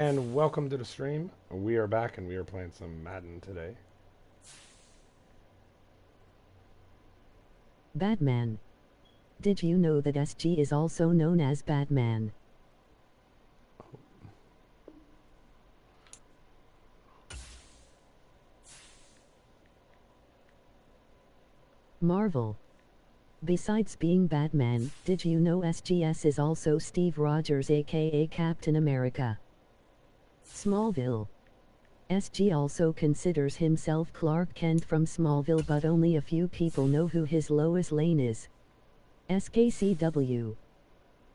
And welcome to the stream. We are back and we are playing some Madden today. Batman. Did you know that SG is also known as Batman? Marvel. Besides being Batman, did you know SGS is also Steve Rogers aka Captain America? Smallville. SG also considers himself Clark Kent from Smallville, but only a few people know who his Lois Lane is. SKCW.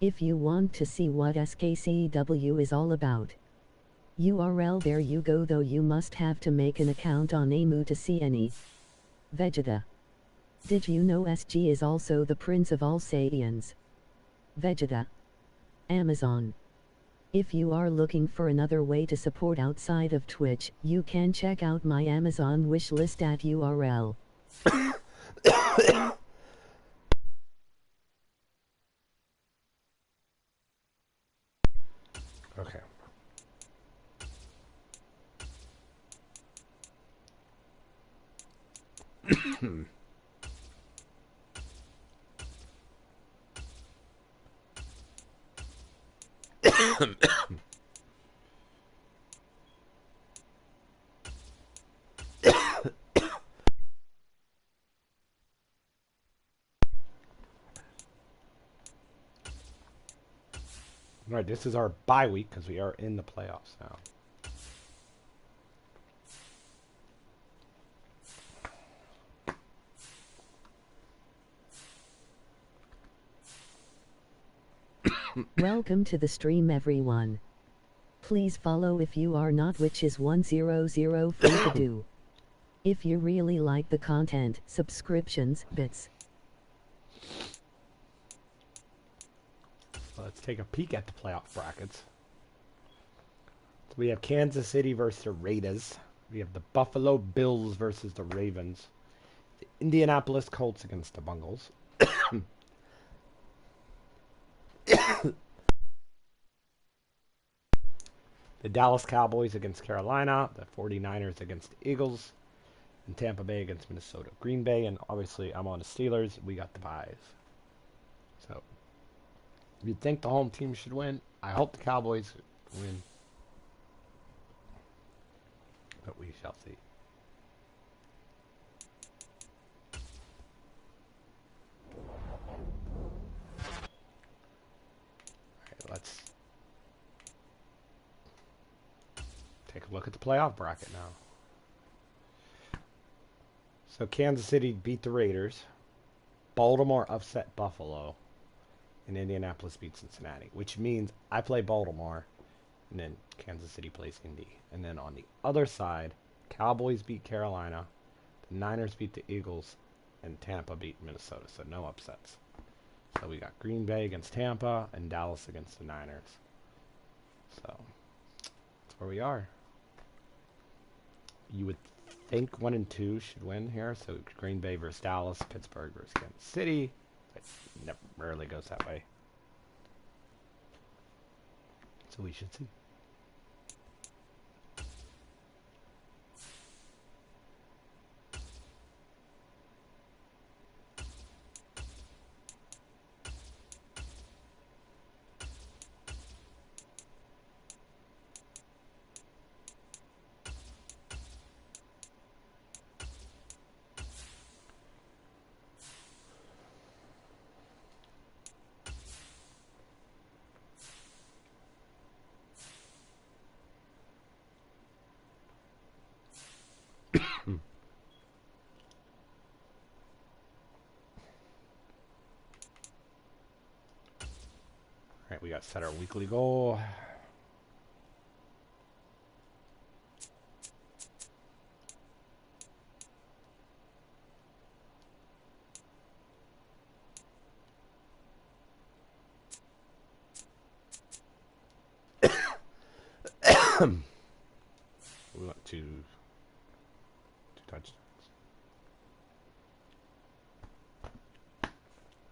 If you want to see what SKCW is all about, URL there you go, though you must have to make an account on Amu to see any. Vegeta. Did you know SG is also the Prince of all Saiyans? Vegeta. Amazon. If you are looking for another way to support outside of Twitch, you can check out my Amazon wishlist at URL. Okay. Alright, this is our bye week because we are in the playoffs now. Welcome to the stream, everyone. Please follow if you are not, which is 100 free to do. If you really like the content, subscriptions, bits. Let's take a peek at the playoff brackets. So we have Kansas City versus the Raiders. We have the Buffalo Bills versus the Ravens. The Indianapolis Colts against the Bungles. The Dallas Cowboys against Carolina. The 49ers against the Eagles. And Tampa Bay against Minnesota. Green Bay, and obviously I'm on the Steelers. We got the byes. So, you'd think the home team should win. I hope the Cowboys win. But we shall see. Alright, let's take a look at the playoff bracket now. So Kansas City beat the Raiders. Baltimore upset Buffalo. And Indianapolis beat Cincinnati. Which means I play Baltimore. And then Kansas City plays Indy. And then on the other side, Cowboys beat Carolina. The Niners beat the Eagles. And Tampa beat Minnesota. So no upsets. So we got Green Bay against Tampa. And Dallas against the Niners. So that's where we are. You would think 1 and 2 should win here. So Green Bay versus Dallas, Pittsburgh versus Kansas City. It never rarely goes that way. So we should see. Alright, we got set our weekly goal. We want two touchdowns.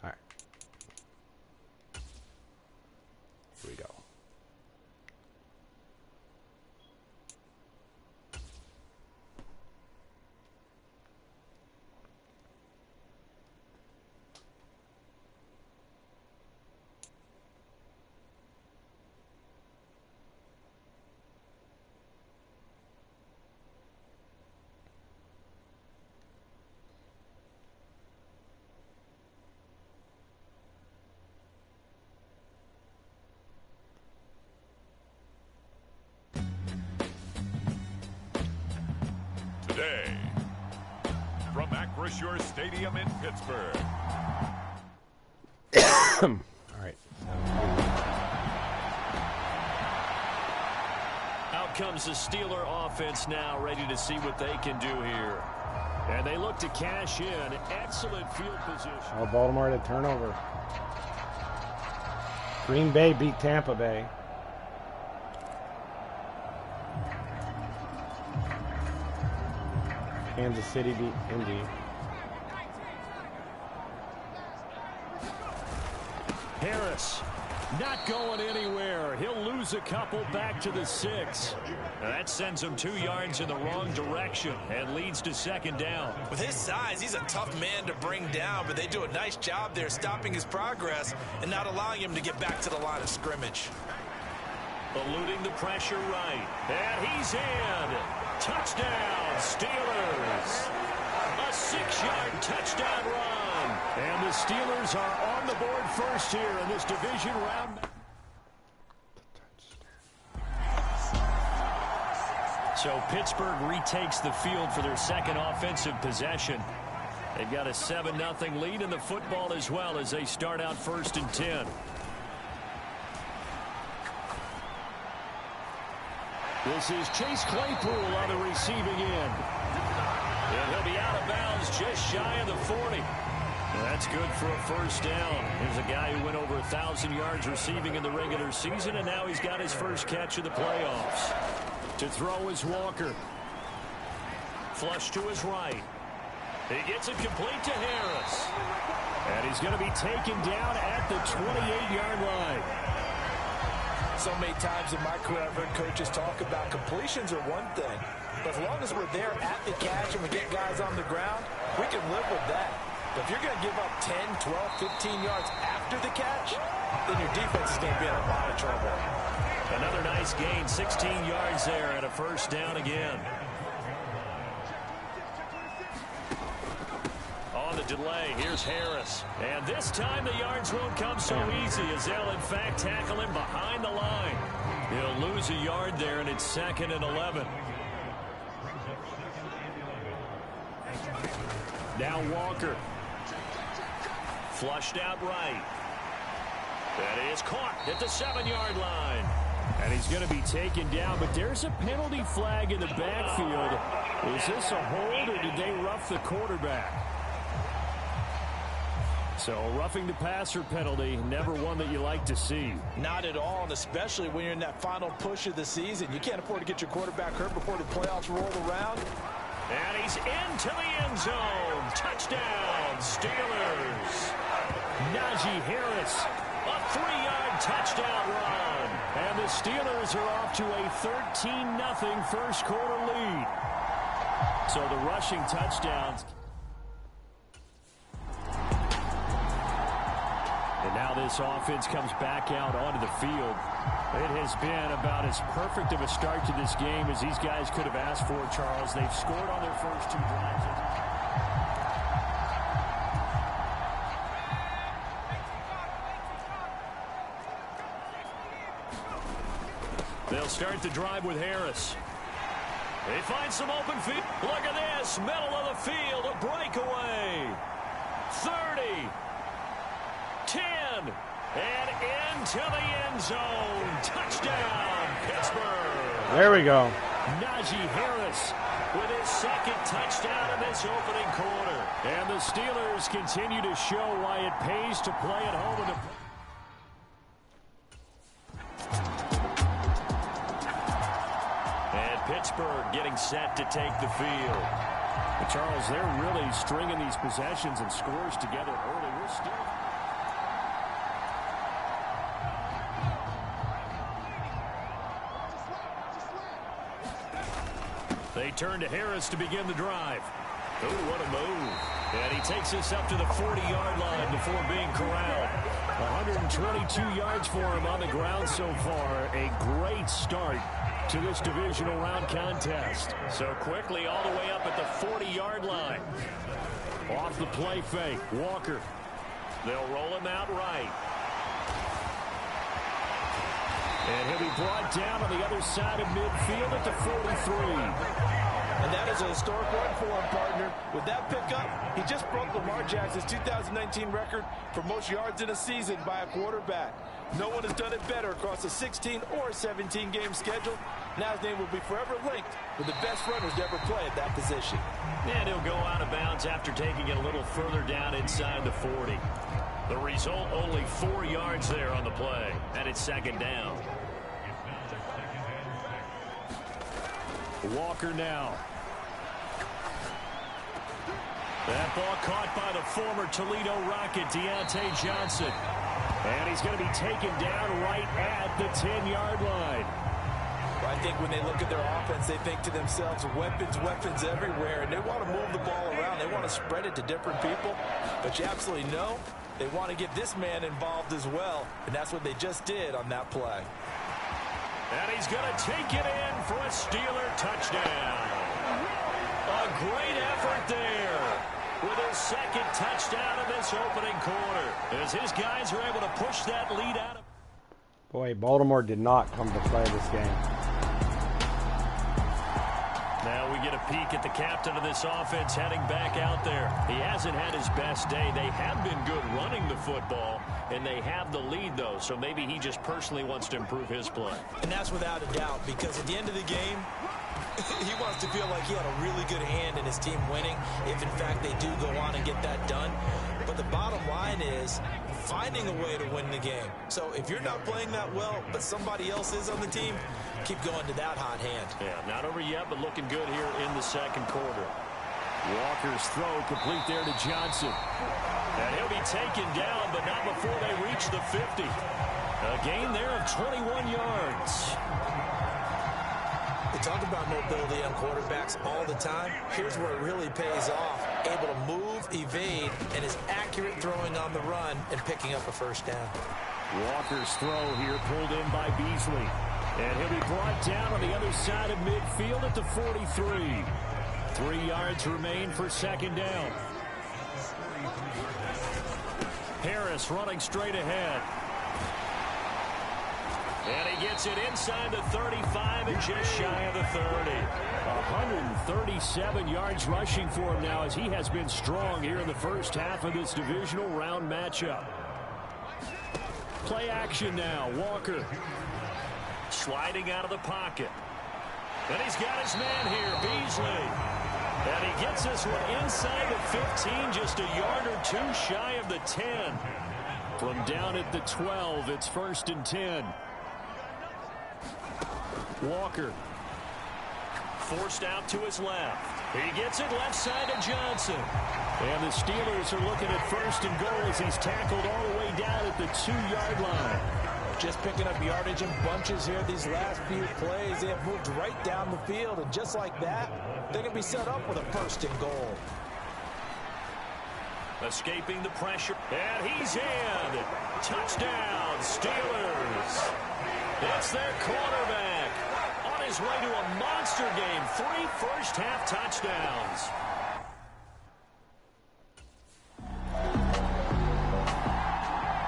Alright. Here we go. Day. From Acrisure Stadium in Pittsburgh. All right. Out comes the Steeler offense now, ready to see what they can do here. And they look to cash in. Excellent field position. Oh, Baltimore had a turnover. Green Bay beat Tampa Bay. Kansas City beat Indy. Harris not going anywhere. He'll lose a couple back to the 6. That sends him 2 yards in the wrong direction and leads to second down. With his size, he's a tough man to bring down, but they do a nice job there stopping his progress and not allowing him to get back to the line of scrimmage. Eluding the pressure right. And he's in. Touchdown, Steelers. A 6-yard touchdown run. And the Steelers are on the board first here in this division round. So Pittsburgh retakes the field for their second offensive possession. They've got a 7-0 lead in the football as well as they start out 1st and 10. This is Chase Claypool on the receiving end. And he'll be out of bounds just shy of the 40. That's good for a first down. Here's a guy who went over 1,000 yards receiving in the regular season, and now he's got his first catch of the playoffs. To throw is Walker. Flush to his right. He gets it complete to Harris. And he's going to be taken down at the 28-yard line. So many times in my career, I've heard coaches talk about completions are one thing. But as long as we're there at the catch and we get guys on the ground, we can live with that. But if you're going to give up 10, 12, 15 yards after the catch, then your defense is going to be in a lot of trouble. Another nice gain, 16 yards there and a first down again. On the delay, here's Harris. And this time the yards won't come so easy as they'll in fact tackle him behind the line. He'll lose a yard there, and it's 2nd and 11. Now Walker. Flushed out right. That is caught at the 7-yard line. And he's going to be taken down, but there's a penalty flag in the backfield. Is this a hold, or did they rough the quarterback? So roughing the passer penalty, never one that you like to see. Not at all, and especially when you're in that final push of the season. You can't afford to get your quarterback hurt before the playoffs roll around. And he's into the end zone. Touchdown, Steelers. Najee Harris, a 3-yard touchdown run. And the Steelers are off to a 13-0 first quarter lead. So the rushing touchdowns. And now this offense comes back out onto the field. It has been about as perfect of a start to this game as these guys could have asked for, Charles. They've scored on their first 2 drives. They'll start the drive with Harris. They find some open field. Look at this. Middle of the field. A breakaway. 30. 10. And into the end zone. Touchdown, Pittsburgh. There we go. Najee Harris with his 2nd touchdown in this opening quarter. And the Steelers continue to show why it pays to play at home in the... Pittsburgh getting set to take the field. But Charles, they're really stringing these possessions and scores together early. We're still... They turn to Harris to begin the drive. Oh, what a move. And he takes this up to the 40-yard line before being corralled. 122 yards for him on the ground so far. A great start to this divisional round contest. So quickly all the way up at the 40-yard line. Off the play fake, Walker. They'll roll him out right. And he'll be brought down on the other side of midfield at the 43. And that is a historic run for him, partner. With that pickup, he just broke Lamar Jackson's 2019 record for most yards in a season by a quarterback. No one has done it better across a 16 or 17-game schedule. Now his name will be forever linked with the best runners to ever play at that position. And he'll go out of bounds after taking it a little further down inside the 40. The result, only 4 yards there on the play. And it's second down. Walker now. That ball caught by the former Toledo Rocket, Deontay Johnson. And he's going to be taken down right at the 10-yard line. Well, I think when they look at their offense, they think to themselves, weapons, weapons everywhere. And they want to move the ball around. They want to spread it to different people. But you absolutely know they want to get this man involved as well. And that's what they just did on that play. And he's going to take it in for a Steeler touchdown. A great effort there with his second touchdown of this opening quarter, as his guys are able to push that lead out of. Boy, Baltimore did not come to play this game. Now we get a peek at the captain of this offense heading back out there. He hasn't had his best day. They have been good running the football, and they have the lead, though, so maybe he just personally wants to improve his play. And that's without a doubt, because at the end of the game, he wants to feel like he had a really good hand in his team winning, if in fact they do go on and get that done. But the bottom line is finding a way to win the game. So if you're not playing that well, but somebody else is on the team, keep going to that hot hand. Yeah, not over yet, but looking good here in the second quarter. Walker's throw complete there to Johnson. And he'll be taken down, but not before they reach the 50. A gain there of 21 yards. We talk about mobility on quarterbacks all the time. Here's where it really pays off. Able to move, evade, and is accurate throwing on the run and picking up a first down. Walker's throw here pulled in by Beasley. And he'll be brought down on the other side of midfield at the 43. 3 yards remain for second down. Harris running straight ahead. And he gets it inside the 35 and just shy of the 30. 137 yards rushing for him now, as he has been strong here in the first half of this divisional round matchup. Play action now. Walker sliding out of the pocket. And he's got his man here, Beasley. And he gets this one inside the 15, just a yard or two shy of the 10. From down at the 12, it's 1st and 10. Walker forced out to his left. He gets it left side to Johnson. And the Steelers are looking at 1st and goal as he's tackled all the way down at the 2-yard line. Just picking up yardage in bunches here these last few plays. They have moved right down the field, and just like that, they're going to be set up with a 1st and goal. Escaping the pressure, and he's in. Touchdown, Steelers. It's their quarterback on his way to a monster game. 3 first-half touchdowns.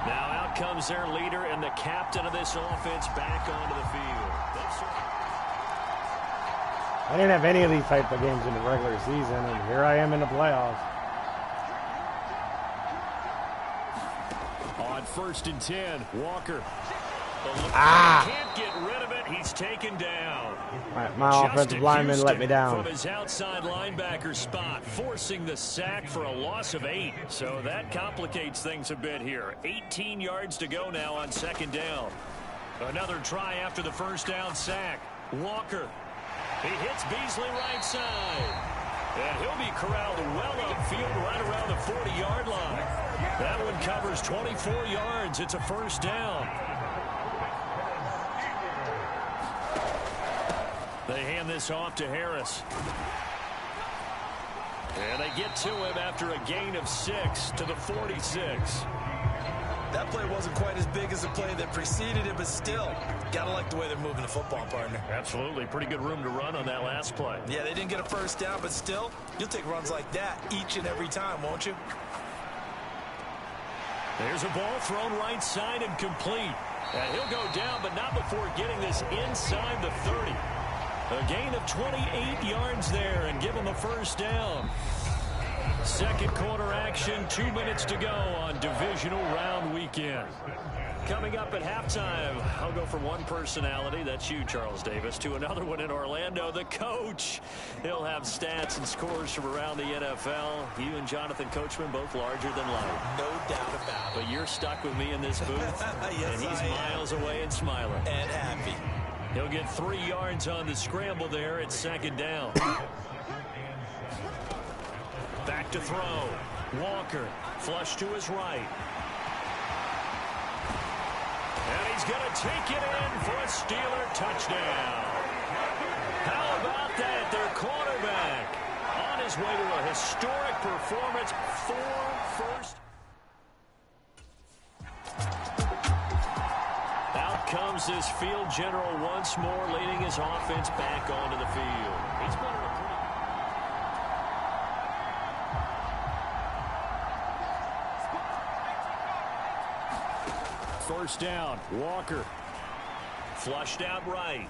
Now out comes their leader and the captain of this offense back onto the field. I didn't have any of these type of games in the regular season, and here I am in the playoffs. On 1st and 10, Walker. Can't get rid of it. He's taken down. My offensive lineman let me down. From his outside linebacker spot, forcing the sack for a loss of 8. So that complicates things a bit here. 18 yards to go now on 2nd down. Another try after the 1st down sack. Walker. He hits Beasley right side. And he'll be corralled well upfield right around the 40-yard line. That one covers 24 yards. It's a 1st down. They hand this off to Harris. And they get to him after a gain of 6 to the 46. That play wasn't quite as big as the play that preceded it, but still, gotta like the way they're moving the football, partner. Absolutely. Pretty good room to run on that last play. Yeah, they didn't get a 1st down, but still, you'll take runs like that each and every time, won't you? There's a ball thrown right side and complete. And he'll go down, but not before getting this inside the 30. A gain of 28 yards there and give him a first down. Second quarter action, 2 minutes to go on divisional round weekend. Coming up at halftime, I'll go from one personality, that's you, Charles Davis, to another one in Orlando, the coach. He'll have stats and scores from around the NFL. You and Jonathan Coachman both larger than life. No doubt about it. But you're stuck with me in this booth, Yes, and he's I am. miles away and smiling. And happy. He'll get 3 yards on the scramble there at second down. Back to throw. Walker, flush to his right. And he's going to take it in for a Steeler touchdown. How about that? Their quarterback on his way to a historic performance. 4 first. Out comes this field general once more, leading his offense back onto the field. He's been a first down. Walker. Flushed out right.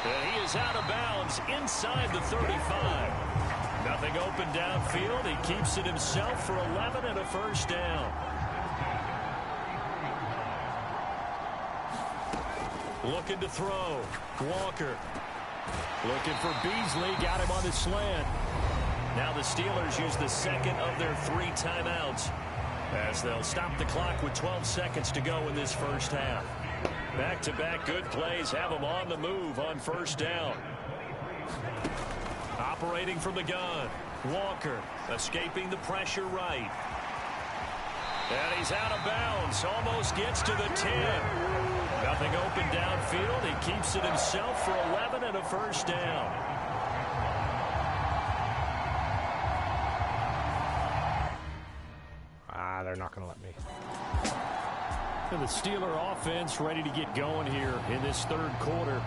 And he is out of bounds inside the 35. Nothing open downfield. He keeps it himself for 11 and a first down. Looking to throw. Walker. Looking for Beasley. Got him on the slant. Now the Steelers use the second of their 3 timeouts as they'll stop the clock with 12 seconds to go in this first half. Back-to-back good plays have them on the move on first down. Operating from the gun. Walker escaping the pressure right. And he's out of bounds. Almost gets to the 10. Nothing open downfield. He keeps it himself for 11 and a first down. They're not going to let me. And the Steeler offense ready to get going here in this third quarter.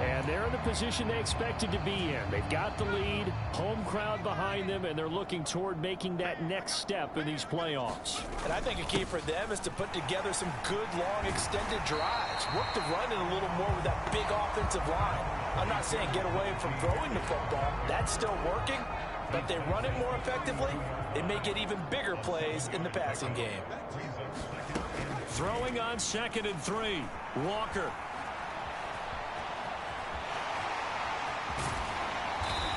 And they're in the position they expected to be in. They've got the lead, home crowd behind them, and they're looking toward making that next step in these playoffs. And I think a key for them is to put together some good, long, extended drives. Work the run in a little more with that big offensive line. I'm not saying get away from throwing the football. That's still working. But they run it more effectively, it may get even bigger plays in the passing game. Throwing on 2nd and 3. Walker.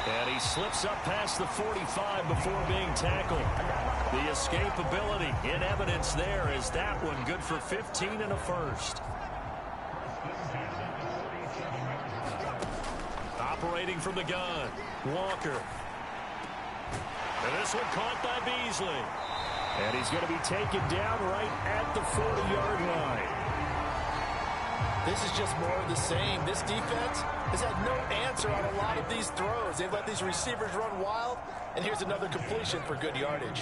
And he slips up past the 45 before being tackled. The escapability in evidence there is that one good for 15 and a first. Operating from the gun. Walker. And this one caught by Beasley. And he's going to be taken down right at the 40-yard line. This is just more of the same. This defense has had no answer on a lot of these throws. They've let these receivers run wild, and here's another completion for good yardage.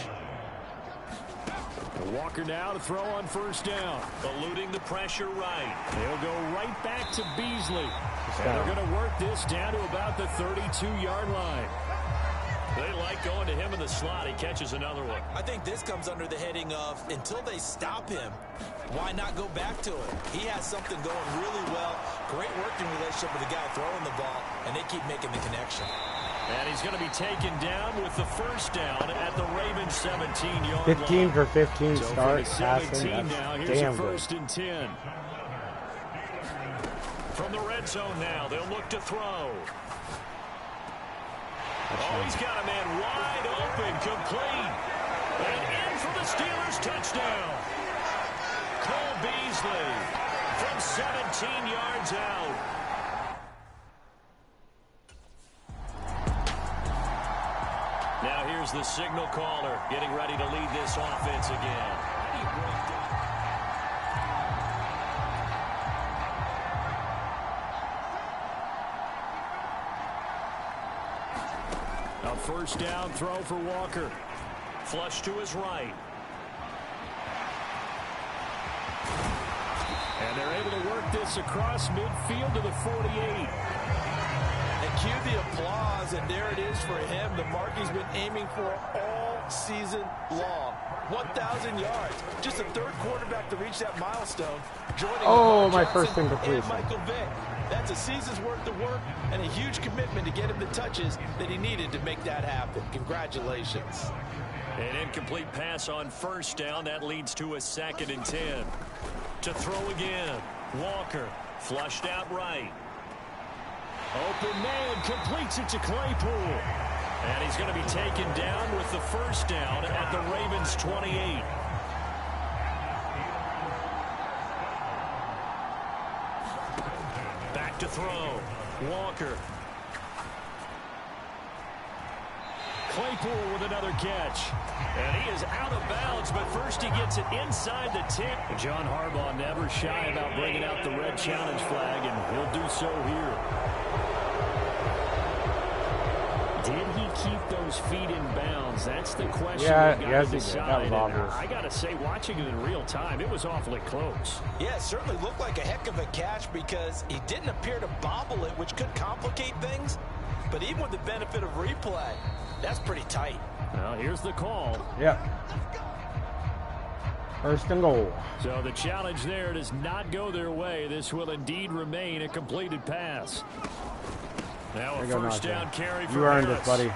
Walker now to throw on first down. Eluding the pressure right. They'll go right back to Beasley. And they're going to work this down to about the 32-yard line. They like going to him in the slot. He catches another one. I think this comes under the heading of until they stop him, why not go back to him? He has something going really well. Great working relationship with the guy throwing the ball, and they keep making the connection. And he's going to be taken down with the first down at the Ravens 17-yard 15 line. for 15 So start from the passing. 17 That's now, here's damn a good. first and 10. From the red zone now, they'll look to throw. Oh, he's got a man wide open, complete. And in for the Steelers touchdown. Cole Beasley from 17 yards out. Now here's the signal caller getting ready to lead this offense again. How do you break down? A first down throw for Walker. Flush to his right. And they're able to work this across midfield to the 48. And cue the applause, and there it is for him, the mark he's been aiming for all season long. 1,000 yards. Just the third quarterback to reach that milestone. Joining my first Johnson incompletion. and Michael Vick. That's a season's worth of work and a huge commitment to get him the touches that he needed to make that happen. Congratulations. An incomplete pass on first down. That leads to a 2nd and 10. To throw again. Walker flushed out right. Open man completes it to Claypool. And he's going to be taken down with the first down at the Ravens 28. Back to throw. Walker. Claypool with another catch. And he is out of bounds, but first he gets it inside the 10. John Harbaugh never shy about bringing out the red challenge flag, and he'll do so here. Did he keep those feet in bounds? That's the question. Yeah, yes, he did. decide. That was obvious. I got to say, watching it in real time, it was awfully close. Yeah, it certainly looked like a heck of a catch because he didn't appear to bobble it, which could complicate things. But even with the benefit of replay, that's pretty tight. Well, here's the call. Yep. First and goal. So the challenge there does not go their way. This will indeed remain a completed pass. Now a first down carry for You earned Harris. it, buddy.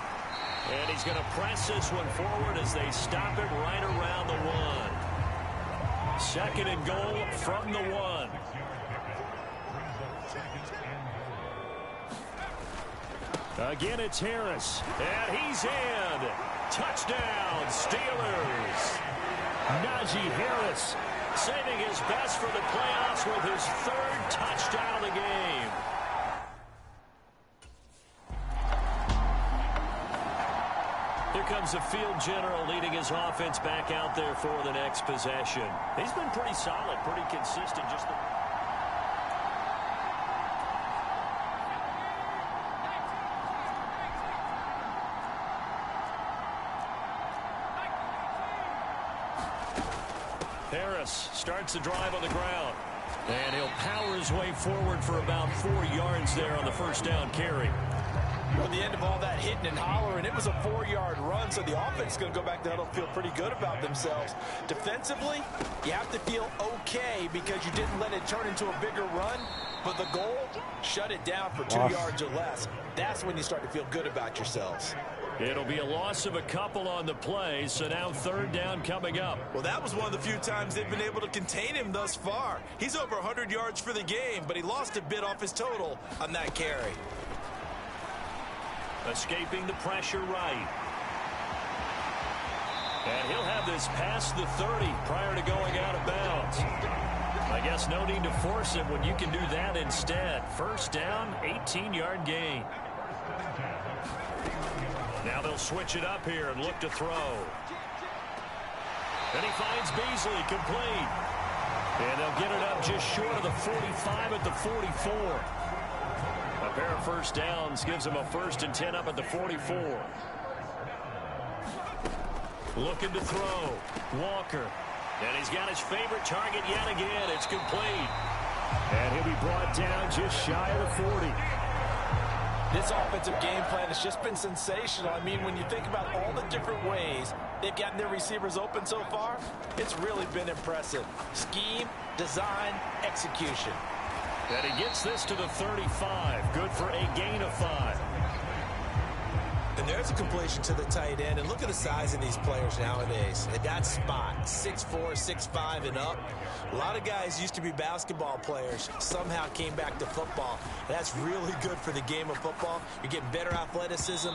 And he's going to press this one forward as they stop it right around the 1. 2nd and goal from the 1. Again, it's Harris. And he's in. Touchdown, Steelers. Najee Harris saving his best for the playoffs with his 3rd touchdown of the game. Here comes the field general leading his offense back out there for the next possession. He's been pretty solid, pretty consistent. Harris starts the drive on the ground. And he'll power his way forward for about 4 yards there on the first down carry. At the end of all that hitting and hollering, it was a 4-yard run, so the offense is going to go back to huddle, feel pretty good about themselves. Defensively, you have to feel okay because you didn't let it turn into a bigger run, but the goal, shut it down for 2 yards or less. That's when you start to feel good about yourselves. It'll be a loss of a couple on the play, so now 3rd down coming up. Well, that was one of the few times they've been able to contain him thus far. He's over 100 yards for the game, but he lost a bit off his total on that carry. Escaping the pressure right. And he'll have this past the 30 prior to going out of bounds. I guess no need to force it when you can do that instead. First down, 18-yard gain. Now they'll switch it up here and look to throw. And he finds Beasley complete. And they'll get it up just short of the 45 at the 44. A pair of first downs gives him a 1st and 10 up at the 44. Looking to throw. Walker. And he's got his favorite target yet again. It's complete. And he'll be brought down just shy of the 40. This offensive game plan has just been sensational. I mean, when you think about all the different ways they've gotten their receivers open so far, it's really been impressive. Scheme, design, execution. And he gets this to the 35. Good for a gain of 5. And there's a completion to the tight end. And look at the size of these players nowadays. At that spot, 6'4", 6'5", and up. A lot of guys used to be basketball players. Somehow came back to football. And that's really good for the game of football. You're getting better athleticism,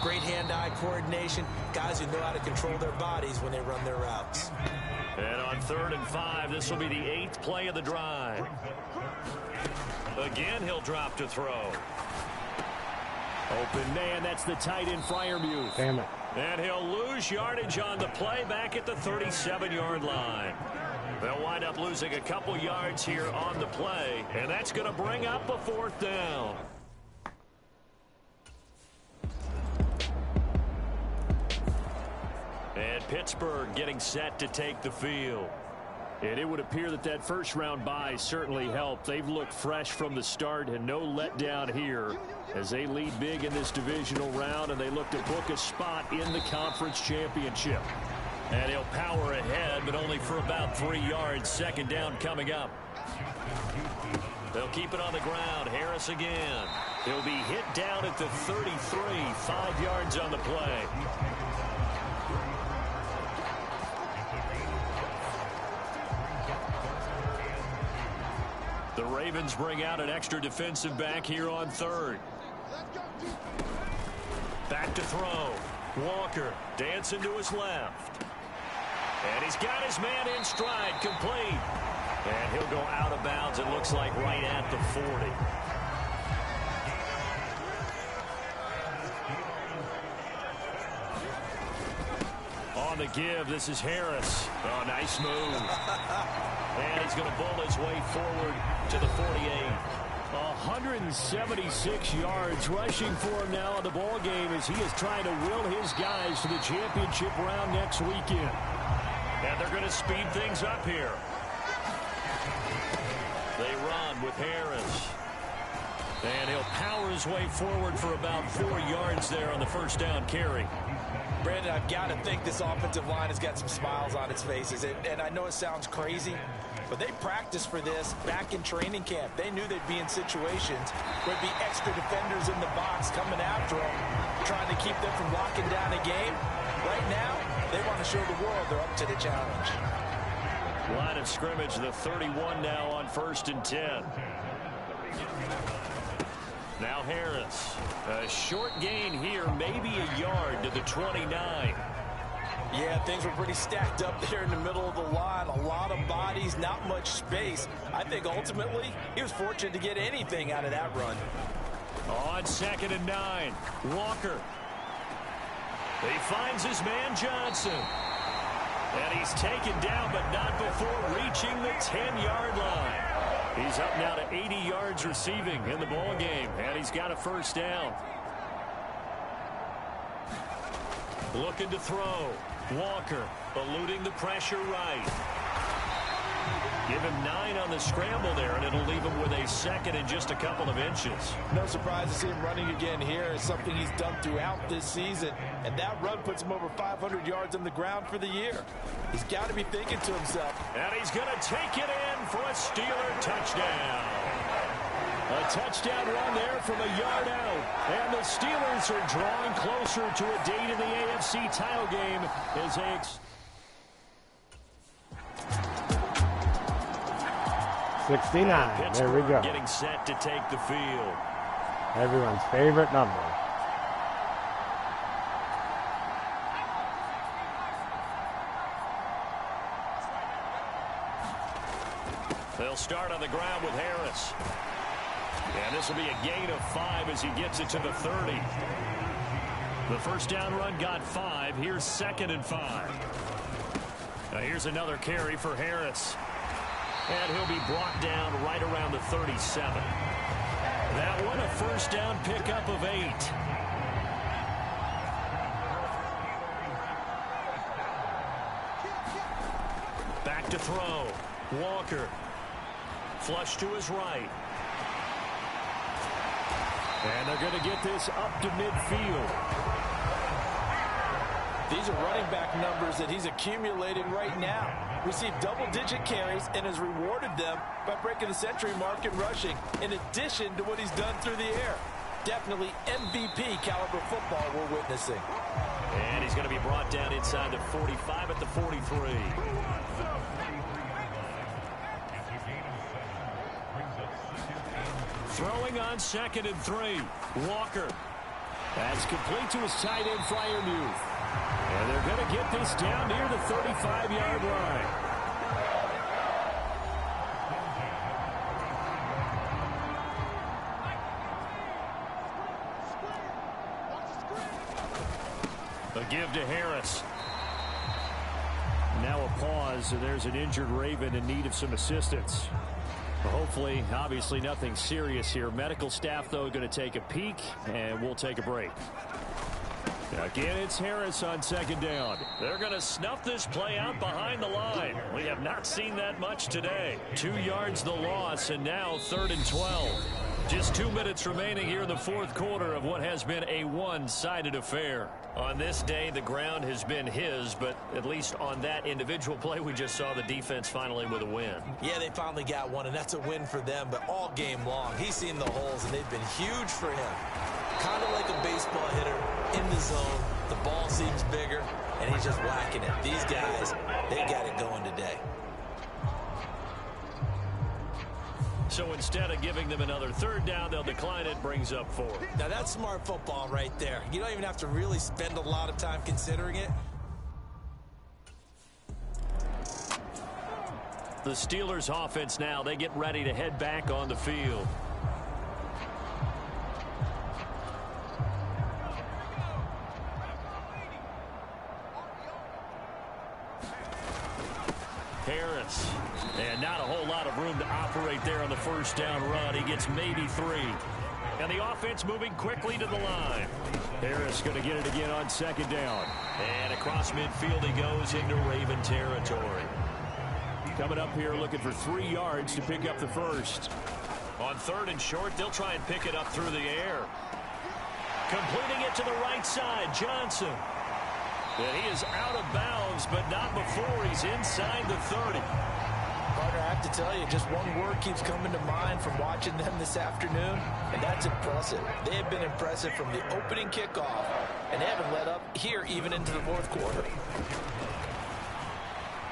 great hand-eye coordination. Guys who know how to control their bodies when they run their routes. And on 3rd and 5, this will be the 8th play of the drive. Again, he'll drop to throw. Open man, that's the tight end Freiermuth. Damn it. And he'll lose yardage on the play back at the 37-yard line. They'll wind up losing a couple yards here on the play, and that's going to bring up a 4th down. And Pittsburgh getting set to take the field. And it would appear that that first-round bye certainly helped. They've looked fresh from the start and no letdown here as they lead big in this divisional round, and they look to book a spot in the conference championship. And he'll power ahead, but only for about 3 yards. Second down coming up. They'll keep it on the ground. Harris again. He'll be hit down at the 33. 5 yards on the play. The Ravens bring out an extra defensive back here on third. Back to throw. Walker dancing to his left. And he's got his man in stride, complete. And he'll go out of bounds, it looks like, right at the 40. On the give, this is Harris. Oh, nice move. And he's going to bowl his way forward to the 48. 176 yards rushing for him now in the ball game as he is trying to will his guys to the championship round next weekend. And they're going to speed things up here. They run with Harris. And he'll power his way forward for about 4 yards there on the first down carry. Brandon, I've got to think this offensive line has got some smiles on its faces. And I know it sounds crazy, but they practiced for this back in training camp. They knew they'd be in situations where there'd be extra defenders in the box coming after them, trying to keep them from locking down a game. Right now, they want to show the world they're up to the challenge. Line of scrimmage, the 31 now on 1st and 10. Now Harris. A short gain here, maybe a yard to the 29. Yeah, things were pretty stacked up there in the middle of the line. A lot of bodies, not much space. I think ultimately he was fortunate to get anything out of that run. On 2nd and 9, Walker. He finds his man Johnson. And he's taken down, but not before reaching the 10-yard line. He's up now to 80 yards receiving in the ball game, and he's got a first down. Looking to throw. Walker eluding the pressure right. Give him 9 on the scramble there, and it'll leave him with a second and just a couple of inches. No surprise to see him running again here. It's something he's done throughout this season, and that run puts him over 500 yards on the ground for the year. He's got to be thinking to himself. And he's going to take it in for a Steeler touchdown. A touchdown run there from a yard out. And the Steelers are drawing closer to a date in the AFC title game as they 69. There we go. Getting set to take the field. Everyone's favorite number. They'll start on the ground with Harris. And this will be a gain of 5 as he gets it to the 30. The first down run got 5. Here's 2nd and 5. Now here's another carry for Harris. And he'll be brought down right around the 37. That one a first down pickup of 8. Back to throw. Walker. Flush to his right. And they're going to get this up to midfield. These are running back numbers that he's accumulating right now. Received double-digit carries and has rewarded them by breaking the century mark in rushing, in addition to what he's done through the air. Definitely MVP caliber football we're witnessing. And he's going to be brought down inside the 45 at the 43. Throwing on 2nd and 3. Walker. That's complete to his tight end, Freiermuth. And they're going to get this down near the 35-yard line. A give to Harris. Now a pause. There's an injured Raven in need of some assistance. Hopefully, obviously nothing serious here. Medical staff, though, going to take a peek, and we'll take a break. Again, it's Harris on 2nd down. They're going to snuff this play out behind the line. We have not seen that much today. 2 yards the loss, and now 3rd and 12. Just 2 minutes remaining here in the fourth quarter of what has been a one-sided affair. On this day, the ground has been his, but at least on that individual play, we just saw the defense finally with a win. Yeah, they finally got one, and that's a win for them, but all game long, he's seen the holes, and they've been huge for him. Kind of like a baseball hitter in the zone. The ball seems bigger, and he's just whacking it. These guys, they got it going today. So instead of giving them another third down, they'll decline it, brings up 4. Now that's smart football right there. You don't even have to really spend a lot of time considering it. The Steelers offense now, they get ready to head back on the field. Harris. And not a whole lot of room to operate there on the first down run. He gets maybe 3. And the offense moving quickly to the line. Harris going to get it again on second down. And across midfield he goes into Raven territory. Coming up here looking for 3 yards to pick up the first. On third and short, they'll try and pick it up through the air. Completing it to the right side, Johnson. And he is out of bounds, but not before he's inside the 30. Partner, I have to tell you, just one word keeps coming to mind from watching them this afternoon, and that's impressive. They have been impressive from the opening kickoff, and they haven't let up here even into the fourth quarter.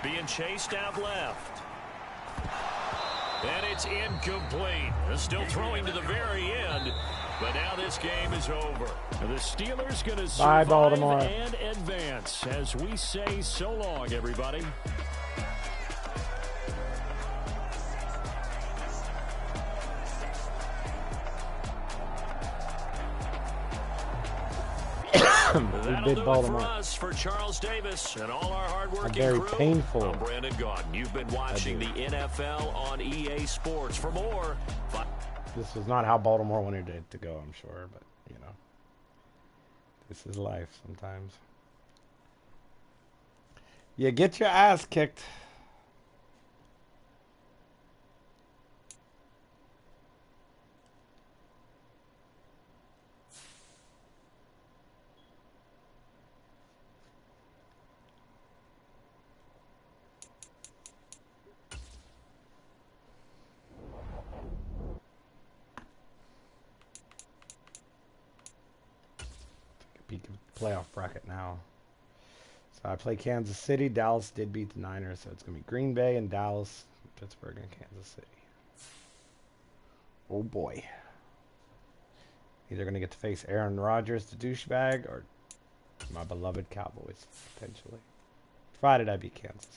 Being chased out left. And it's incomplete. They're still throwing to the very end. But now this game is over. The Steelers going to survive Baltimore. and advance. As we say so long, everybody. That'll do Baltimore. it for us, for Charles Davis and all our hard-working Very crew. painful. I'm Brandon Gaudin. You've been watching the NFL on EA Sports. For more, this was not how Baltimore wanted it to go, I'm sure, but, you know, this is life sometimes. You get your ass kicked. Peak of playoff bracket now. So I play Kansas City. Dallas did beat the Niners, so it's going to be Green Bay and Dallas, Pittsburgh and Kansas City. Oh boy. Either going to get to face Aaron Rodgers, the douchebag, or my beloved Cowboys, potentially. Provided I beat Kansas City.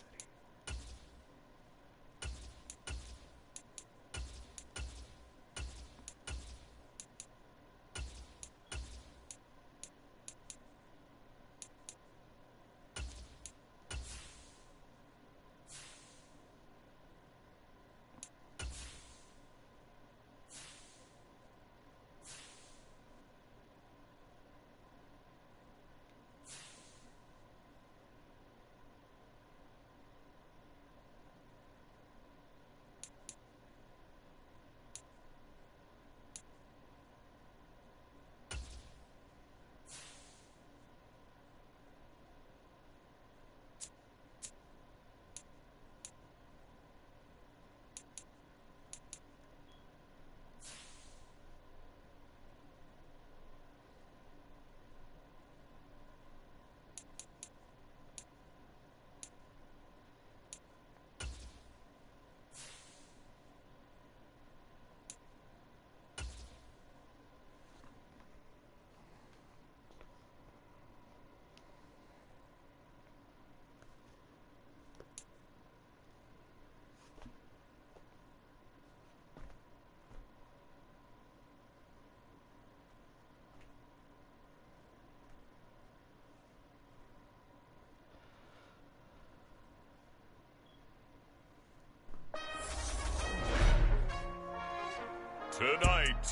Tonight,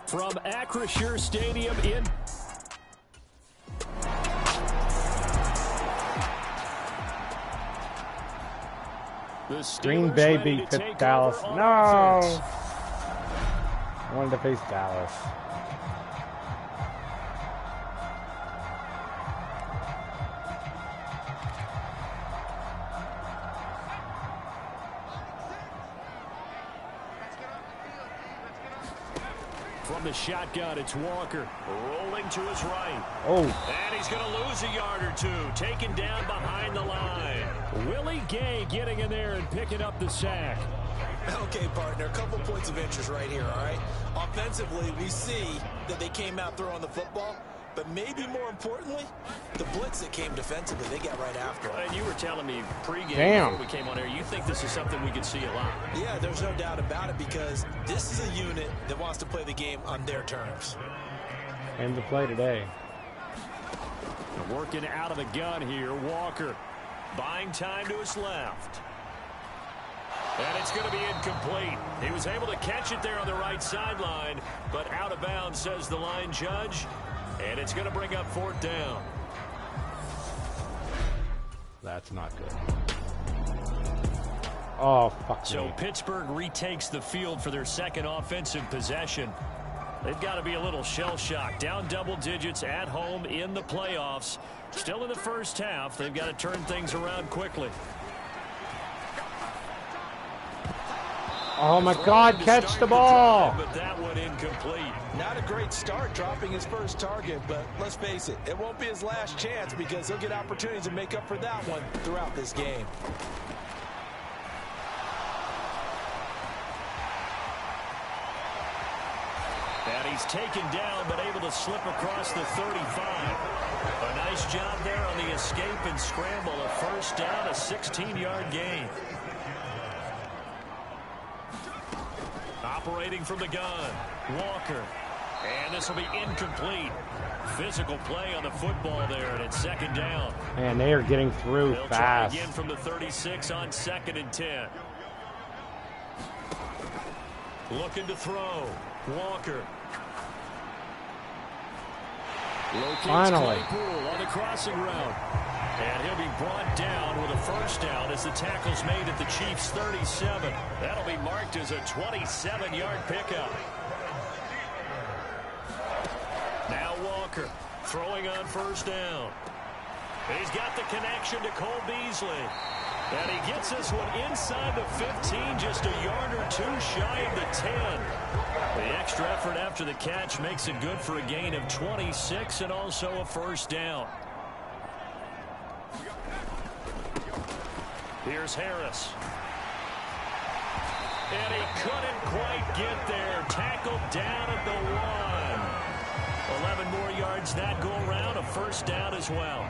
from Acrisure Stadium in the Green Steelers Bay ready beat to take Dallas. over on No. offense. I wanted to face Dallas. From the shotgun, it's Walker. Rolling to his right. Oh. And he's going to lose a yard or two. Taken down behind the line. Willie Gay getting in there and picking up the sack. Okay, partner, a couple points of interest right here, all right? Offensively, we see that they came out throwing the football, but maybe more importantly, the blitz that came defensively, they got right after it. And you were telling me pregame before we came on air, you think this is something we could see a lot. Yeah, there's no doubt about it because this is a unit that wants to play the game on their terms. Aim to play today. Working out of the gun here, Walker. Buying time to his left. And it's going to be incomplete. He was able to catch it there on the right sideline, but out of bounds, says the line judge. And it's going to bring up 4th down. That's not good. Oh, fuck So me. Pittsburgh retakes the field for their second offensive possession. They've got to be a little shell-shocked. Down double digits at home in the playoffs. Still in the first half. They've got to turn things around quickly. Oh my God, catch the ball. But that one incomplete. Not a great start dropping his first target, but let's face it, it won't be his last chance because he'll get opportunities to make up for that one throughout this game. And he's taken down but able to slip across the 35. A nice job there on the escape and scramble. A first down, a 16-yard gain. Operating from the gun, Walker. And this will be incomplete. Physical play on the football there, and it's 2nd down. Man, they are getting through They'll fast. try again from the 36 on 2nd and 10. Looking to throw. Walker. Locates Finally. Claypool on the crossing route. And he'll be brought down with a first down as the tackle's made at the Chiefs' 37. That'll be marked as a 27-yard pickup. Now Walker throwing on first down. He's got the connection to Cole Beasley. And he gets this one inside the 15, just a yard or two shy of the 10. The extra effort after the catch makes it good for a gain of 26 and also a first down. Here's Harris. And he couldn't quite get there. Tackled down at the 1. 11 more yards that go around. A first down as well.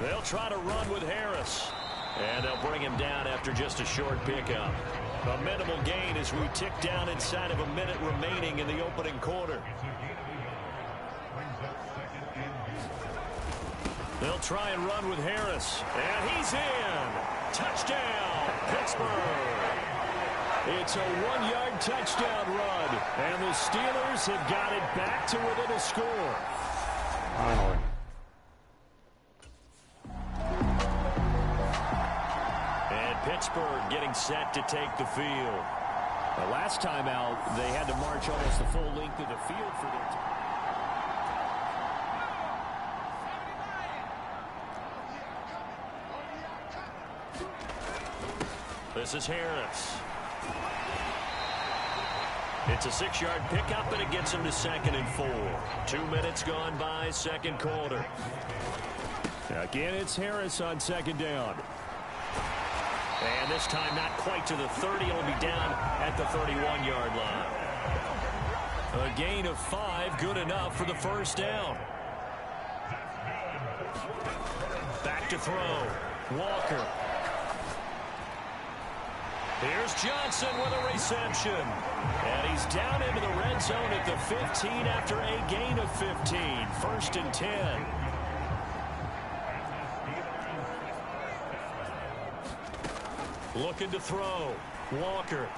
They'll try to run with Harris. And they'll bring him down after just a short pickup. A minimal gain as we tick down inside of a minute remaining in the opening quarter. They'll try and run with Harris. And he's in. Touchdown, Pittsburgh. It's a 1-yard touchdown run. And the Steelers have got it back to within a score. Finally. And Pittsburgh getting set to take the field. The last time out, they had to march almost the full length of the field for their time. This is Harris. It's a 6-yard pickup, and it gets him to 2nd and 4. 2 minutes gone by, second quarter. Again, it's Harris on 2nd down. And this time not quite to the 30. It'll be down at the 31-yard line. A gain of 5, good enough for the first down. Back to throw. Walker. Here's Johnson with a reception. And he's down into the red zone at the 15 after a gain of 15. 1st and 10. Looking to throw. Walker.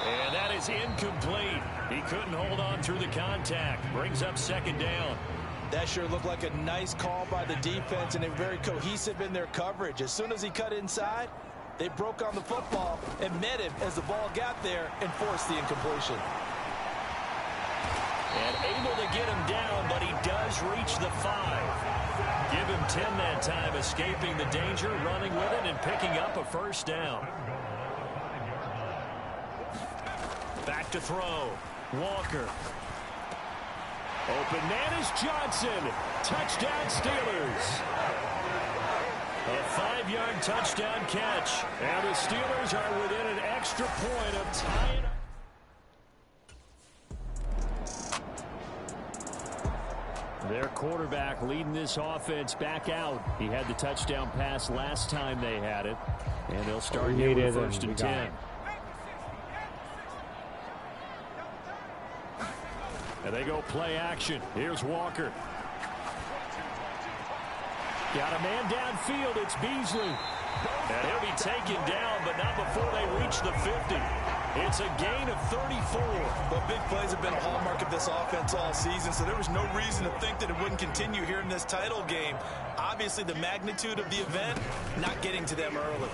And that is incomplete. He couldn't hold on through the contact. Brings up 2nd down. That sure looked like a nice call by the defense, and they're very cohesive in their coverage. As soon as he cut inside, they broke on the football and met him as the ball got there and forced the incompletion. And able to get him down, but he does reach the 5. Give him 10 that time, escaping the danger, running with it, and picking up a first down. Back to throw. Walker. Open man is Johnson. Touchdown Steelers. A 5-yard touchdown catch. And the Steelers are within an extra point of tying up. Their quarterback leading this offense back out. He had the touchdown pass last time they had it. And they'll start here with first and 10. And they go play action. Here's Walker. Got a man downfield. It's Beasley. And he'll be taken down, but not before they reach the 50. It's a gain of 34. Well, big plays have been a hallmark of this offense all season, so there was no reason to think that it wouldn't continue here in this title game. Obviously, the magnitude of the event, not getting to them early.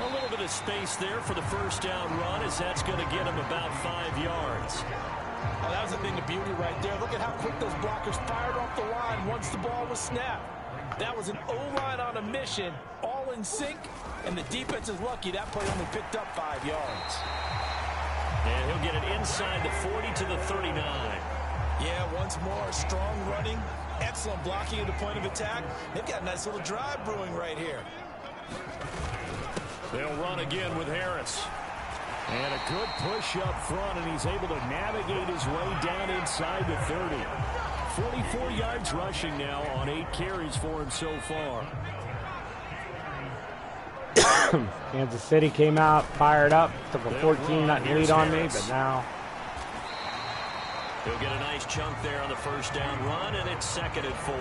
A little bit of space there for the first down run, as that's going to get him about 5 yards. Oh, that was a thing of beauty right there. Look at how quick those blockers fired off the line once the ball was snapped. That was an O-line on a mission, all in sync, and the defense is lucky that play only picked up 5 yards. And he'll get it inside the 40 to the 39. Yeah, once more, strong running, excellent blocking at the point of attack. They've got a nice little drive brewing right here. They'll run again with Harris. And a good push up front, and he's able to navigate his way down inside the 30. 44 yards rushing now on 8 carries for him so far. Kansas City came out, fired up, took a 14-0 lead on me, but now he'll get a nice chunk there on the first down run, and it's 2nd and 4.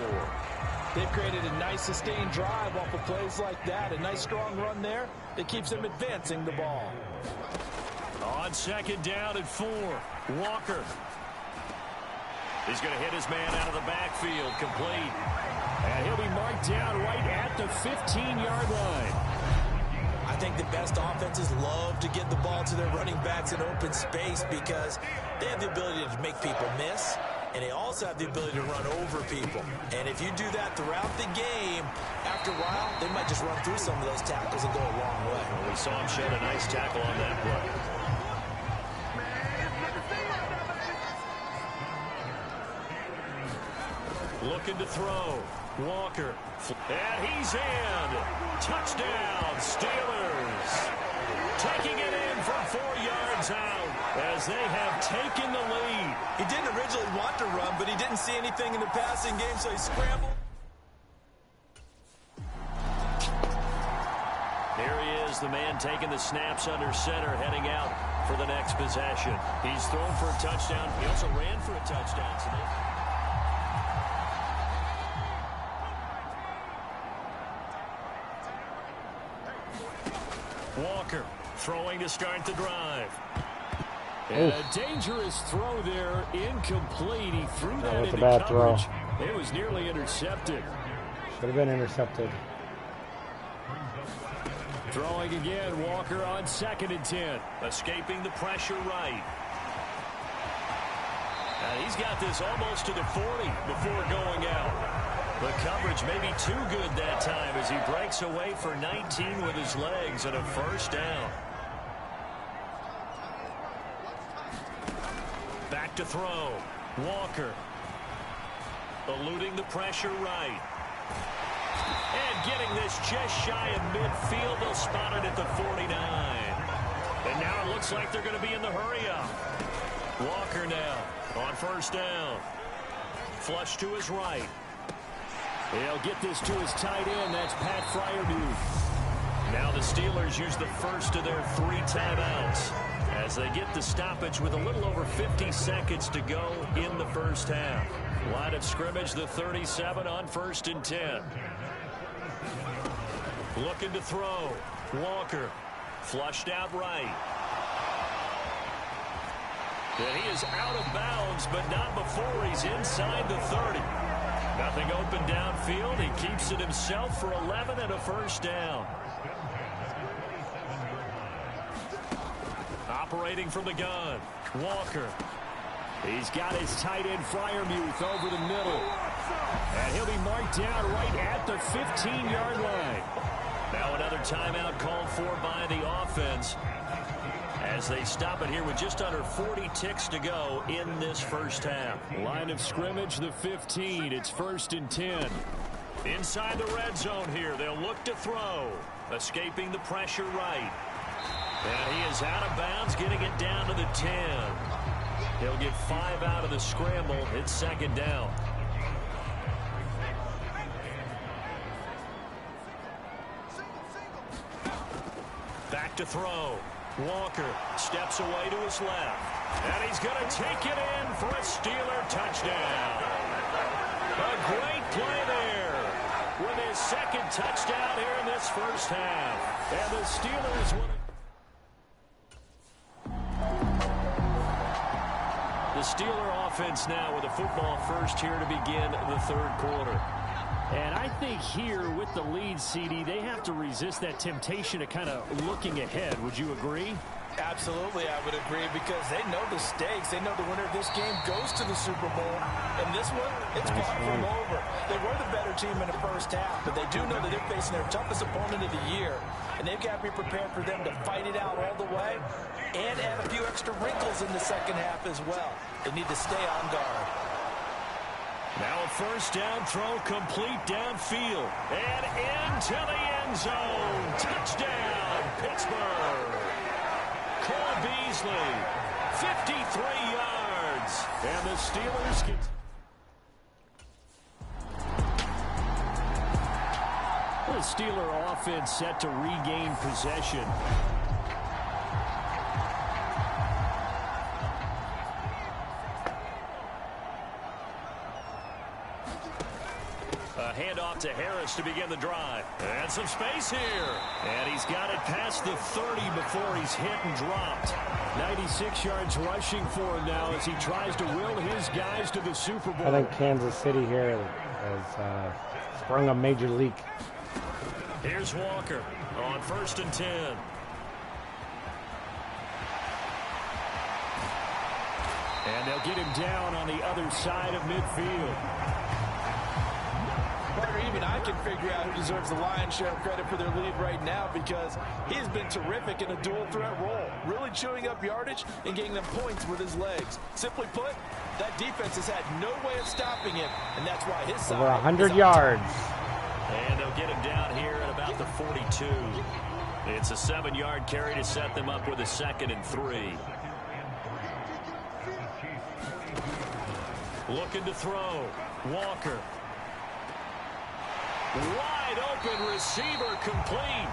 They've created a nice sustained drive off of plays like that. A nice strong run there that keeps them advancing the ball. On 2nd down and 4, Walker. He's going to hit his man out of the backfield, complete. And he'll be marked down right at the 15-yard line. I think the best offenses love to get the ball to their running backs in open space because they have the ability to make people miss, and they also have the ability to run over people. And if you do that throughout the game, after a while, they might just run through some of those tackles and go a long way. Well, we saw him shed a nice tackle on that play. Looking to throw. Walker. And he's in. Touchdown, Steelers. Taking it in from 4 yards out as they have taken the lead. He didn't originally want to run, but he didn't see anything in the passing game, so he scrambled. Here he is, the man taking the snaps under center, heading out for the next possession. He's thrown for a touchdown. He also ran for a touchdown today. Walker throwing to start the drive. And a dangerous throw there, incomplete. He threw that into coverage. It was nearly intercepted. Should have been intercepted. Throwing again, Walker on 2nd and 10. Escaping the pressure right. And he's got this almost to the 40 before going out. The coverage may be too good that time as he breaks away for 19 with his legs and a first down. Back to throw. Walker. Eluding the pressure right. And getting this just shy of midfield. They'll spot it at the 49. And now it looks like they're going to be in the hurry up. Walker now on first down. Flush to his right. He'll get this to his tight end. That's Pat Fryermuth. Now the Steelers use the first of their 3 timeouts as they get the stoppage with a little over 50 seconds to go in the first half. Line of scrimmage, the 37 on 1st and 10. Looking to throw. Walker. Flushed out right. And he is out of bounds, but not before he's inside the 30. Nothing open downfield. He keeps it himself for 11 and a first down. Operating from the gun, Walker. He's got his tight end Freiermuth over the middle. And he'll be marked down right at the 15-yard line. Now another timeout called for by the offense as they stop it here with just under 40 ticks to go in this first half. Line of scrimmage, the 15. It's 1st and 10. Inside the red zone here, they'll look to throw. Escaping the pressure right. And he is out of bounds, getting it down to the 10. He'll get 5 out of the scramble. It's 2nd down. Back to throw. Walker steps away to his left. And he's going to take it in for a Steeler touchdown. A great play there with his 2nd touchdown here in this first half. And the Steelers win. The Steeler offense now with a football first here to begin the 3rd quarter. And I think here with the lead, CD, they have to resist that temptation of kind of looking ahead. Would you agree? Absolutely, I would agree, because they know the stakes. They know the winner of this game goes to the Super Bowl. And this one, it's far from over. They were the better team in the first half, but they do know that they're facing their toughest opponent of the year. And they've got to be prepared for them to fight it out all the way and add a few extra wrinkles in the second half as well. They need to stay on guard. Now a first down throw complete downfield and into the end zone. Touchdown, Pittsburgh. Cole Beasley, 53 yards. And the Steelers get... The Steeler offense set to regain possession. A handoff to Harris to begin the drive. And some space here. And he's got it past the 30 before he's hit and dropped. 96 yards rushing for him now as he tries to will his guys to the Super Bowl. I think Kansas City here has sprung a major leak. Here's Walker on 1st and 10. And they'll get him down on the other side of midfield. Even I can figure out who deserves the lion's share of credit for their lead right now, because he's been terrific in a dual threat role, really chewing up yardage and getting them points with his legs. Simply put, that defense has had no way of stopping him, and that's why his side over 100 yards. And they'll get him down here at about the 42. It's a 7-yard carry to set them up with a 2nd and 3. Looking to throw. Walker. Wide open receiver, complete.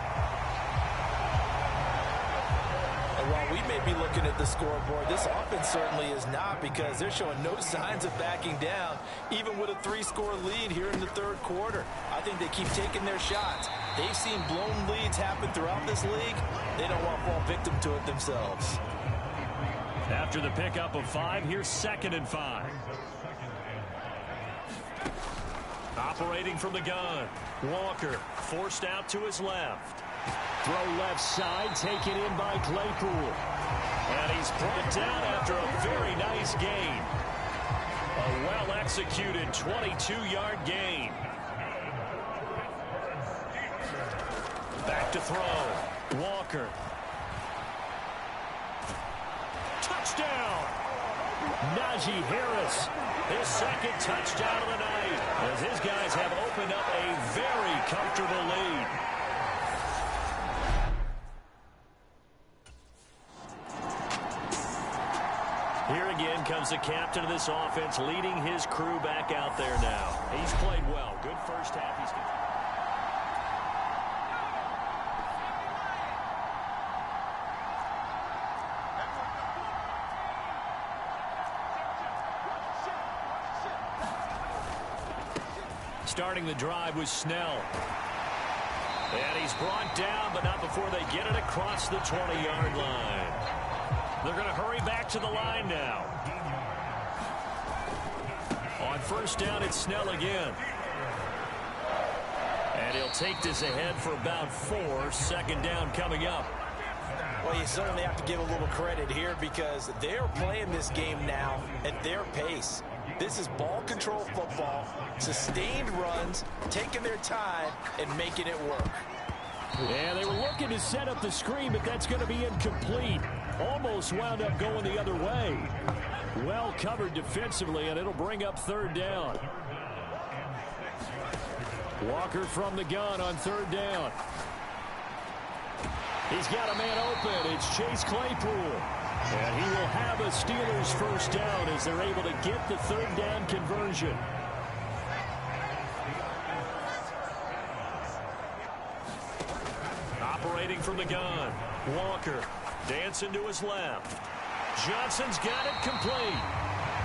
And while we may be looking at the scoreboard, this offense certainly is not, because they're showing no signs of backing down, even with a 3-score lead here in the 3rd quarter. I think they keep taking their shots. They've seen blown leads happen throughout this league. They don't want to fall victim to it themselves. After the pickup of 5, here's 2nd and 5. Operating from the gun. Walker forced out to his left. Throw left side, taken in by Claypool. And he's brought down after a very nice gain. A well-executed 22-yard gain. Back to throw. Walker. Touchdown! Najee Harris, his 2nd touchdown of the night, as his guys have opened up a very comfortable lead. Here again comes the captain of this offense, leading his crew back out there now. He's played well. Good first half. He's starting the drive was Snell. And he's brought down, but not before they get it across the 20-yard line. They're going to hurry back to the line now. On first down, it's Snell again. And he'll take this ahead for about 4. Second down coming up. Well, you certainly have to give a little credit here because they're playing this game now at their pace. This is ball control football, sustained runs, taking their time, and making it work. Yeah, they were looking to set up the screen, but that's going to be incomplete. Almost wound up going the other way. Well covered defensively, and it'll bring up third down. Walker from the gun on third down. He's got a man open. It's Chase Claypool. And he will have a Steelers first down as they're able to get the third down conversion. Operating from the gun. Walker dancing to his left. Johnson's got it complete.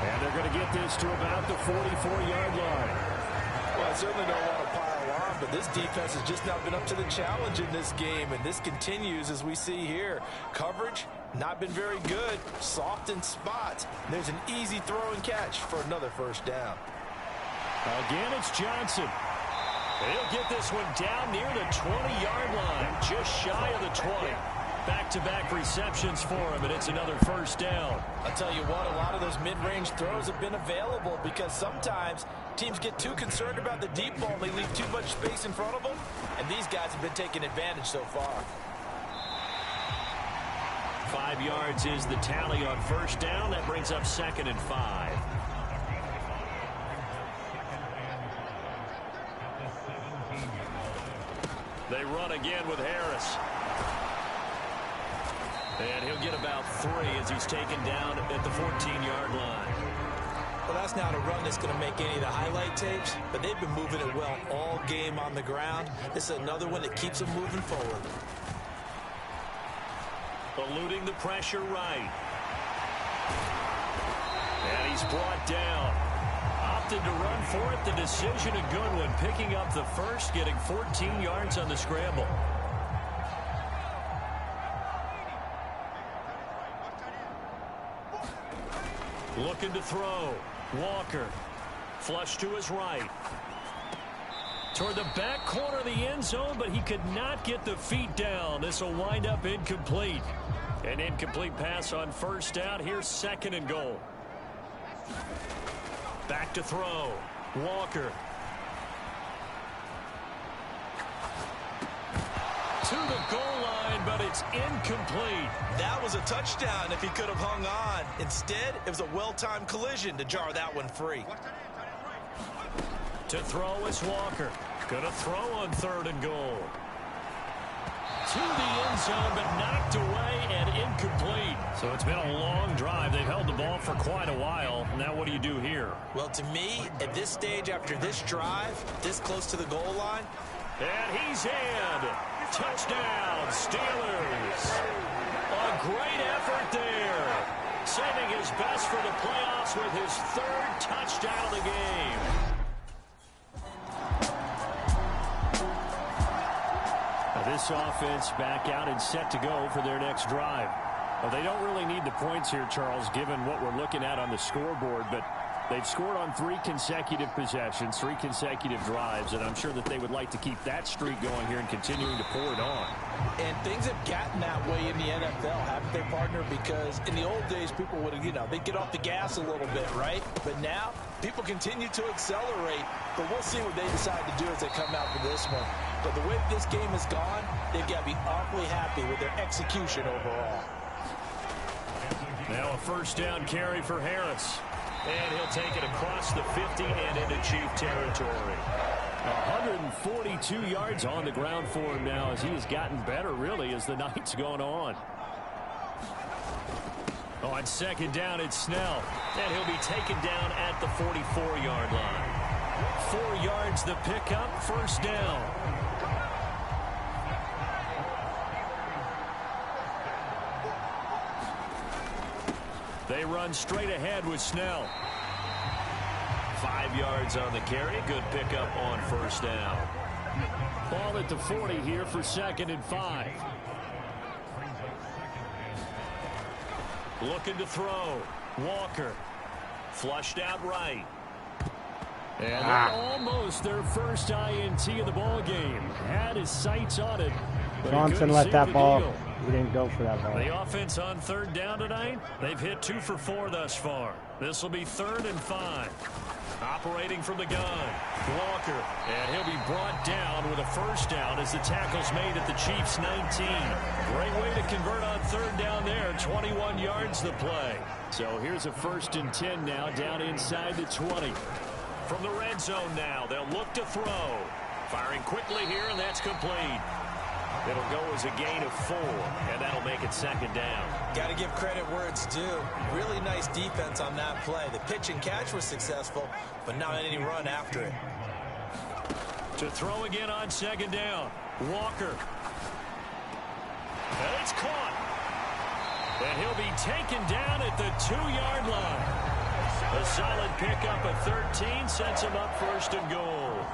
And they're going to get this to about the 44-yard line. Well, I certainly don't want to pile on, but this defense has just not been up to the challenge in this game, and this continues as we see here. Coverage, not been very good. Soft in spots. There's an easy throw and catch for another first down. Again, it's Johnson. He'll get this one down near the 20-yard line, just shy of the 20. Back-to-back receptions for him, and it's another first down. I'll tell you what, a lot of those mid-range throws have been available because sometimes teams get too concerned about the deep ball and they leave too much space in front of them, and these guys have been taking advantage so far. 5 yards is the tally on first down. That brings up 2nd and 5. They run again with Harris. And he'll get about 3 as he's taken down at the 14-yard line. Well, that's not a run that's going to make any of the highlight tapes, but they've been moving it well all game on the ground. This is another one that keeps them moving forward. Eluding the pressure right. And he's brought down. Opted to run for it. The decision a good one. Picking up the first, getting 14 yards on the scramble. Looking to throw. Walker. Flush to his right. Toward the back corner of the end zone, but he could not get the feet down. This will wind up incomplete. An incomplete pass on first down. Here's 2nd and goal. Back to throw. Walker. To the goal line, but it's incomplete. That was a touchdown if he could have hung on. Instead, it was a well-timed collision to jar that one free. To throw is Walker. Going to throw on 3rd and goal. To the end zone, but knocked away and incomplete. So it's been a long drive. They've held the ball for quite a while. Now what do you do here? Well, to me, at this stage after this drive, this close to the goal line. And he's in. Touchdown, Steelers. A great effort there. Saving his best for the playoffs with his 3rd touchdown of the game. This offense back out and set to go for their next drive. Well, they don't really need the points here, Charles, given what we're looking at on the scoreboard, but they've scored on 3 consecutive possessions, 3 consecutive drives, and I'm sure that they would like to keep that streak going here and continuing to pour it on. And things have gotten that way in the NFL, haven't they, partner? Because in the old days, people would, they'd get off the gas a little bit, right? But now, people continue to accelerate, but we'll see what they decide to do as they come out for this one. But the way this game has gone, they've got to be awfully happy with their execution overall. Now a first down carry for Harris. And he'll take it across the 50 and into Chief territory. 142 yards on the ground for him now as he has gotten better, really, as the night's gone on. On 2nd down, it's Snell. And he'll be taken down at the 44-yard line. 4 yards the pickup, first down. They run straight ahead with Snell. 5 yards on the carry. Good pickup on first down. Ball at the 40 here for 2nd and 5. Looking to throw. Walker. Flushed out right. And almost their first INT of the ball game. Had his sights on it. Johnson let that ball. He didn't go for that ball. The offense on third down tonight, they've hit 2 for 4 thus far. This will be 3rd and 5. Operating from the gun, Walker, and he'll be brought down with a first down as the tackle's made at the Chiefs' 19. Great way to convert on third down there, 21 yards the play. So here's a 1st and 10 now, down inside the 20. From the red zone now, they'll look to throw. Firing quickly here, and that's complete. It'll go as a gain of 4, and that'll make it 2nd down. Got to give credit where it's due. Really nice defense on that play. The pitch and catch was successful, but not any run after it. To throw again on 2nd down. Walker. And it's caught. And he'll be taken down at the 2-yard line. A solid pickup of 13 sets him up 1st and goal.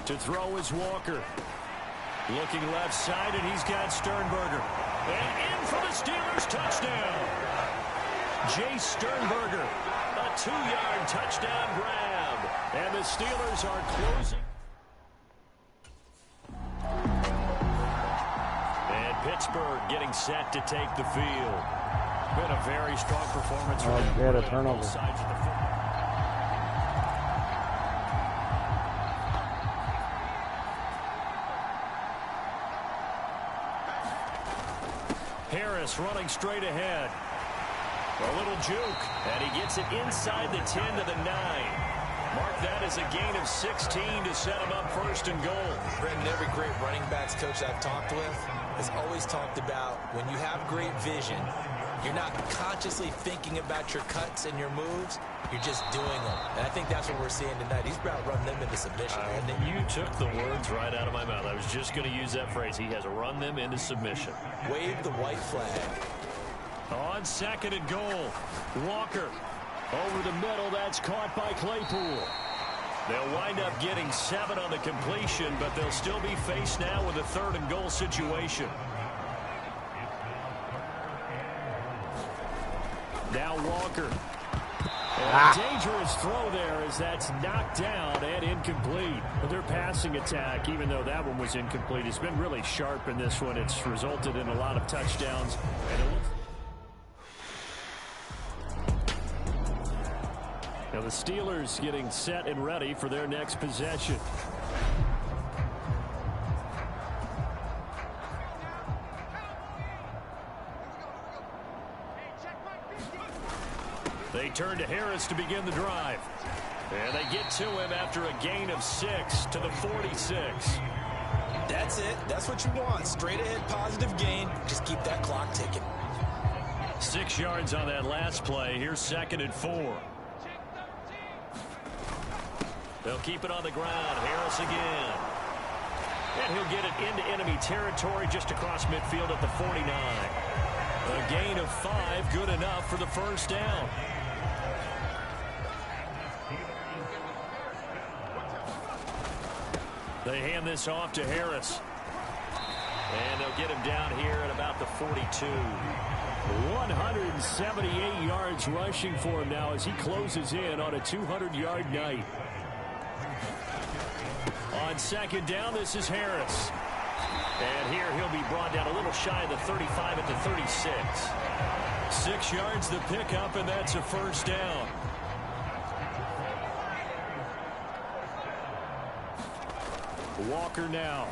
To throw is Walker. Looking left side, and he's got Sternberger. And in for the Steelers touchdown. Jace Sternberger, a 2-yard touchdown grab. And the Steelers are closing. And Pittsburgh getting set to take the field. Been a very strong performance. Good, a turnover. Sides of the football. Harris running straight ahead. A little juke, and he gets it inside the 10 to the 9. Mark that as a gain of 16 to set him up 1st and goal. Brendan, every great running backs coach I've talked with has always talked about when you have great vision, you're not consciously thinking about your cuts and your moves. You're just doing them. And I think that's what we're seeing tonight. He's about to run them into submission. You took the words right out of my mouth. I was just going to use that phrase. He has run them into submission. Wave the white flag. On 2nd and goal, Walker. Over the middle, that's caught by Claypool. They'll wind up getting 7 on the completion, but they'll still be faced now with a 3rd and goal situation. Now Walker. A dangerous throw there as that's knocked down and incomplete. But their passing attack, even though that one was incomplete, has been really sharp in this one. It's resulted in a lot of touchdowns. And it looks now the Steelers getting set and ready for their next possession. They turn to Harris to begin the drive. And they get to him after a gain of 6 to the 46. That's it. That's what you want. Straight ahead positive gain. Just keep that clock ticking. 6 yards on that last play. Here's 2nd and 4. They'll keep it on the ground. Harris again. And he'll get it into enemy territory just across midfield at the 49. A gain of 5, good enough for the 1st down. They hand this off to Harris. And they'll get him down here at about the 42. 178 yards rushing for him now as he closes in on a 200-yard night. On 2nd down, this is Harris. And here he'll be brought down a little shy of the 35 at the 36. 6 yards the pickup, and that's a 1st down. Walker now.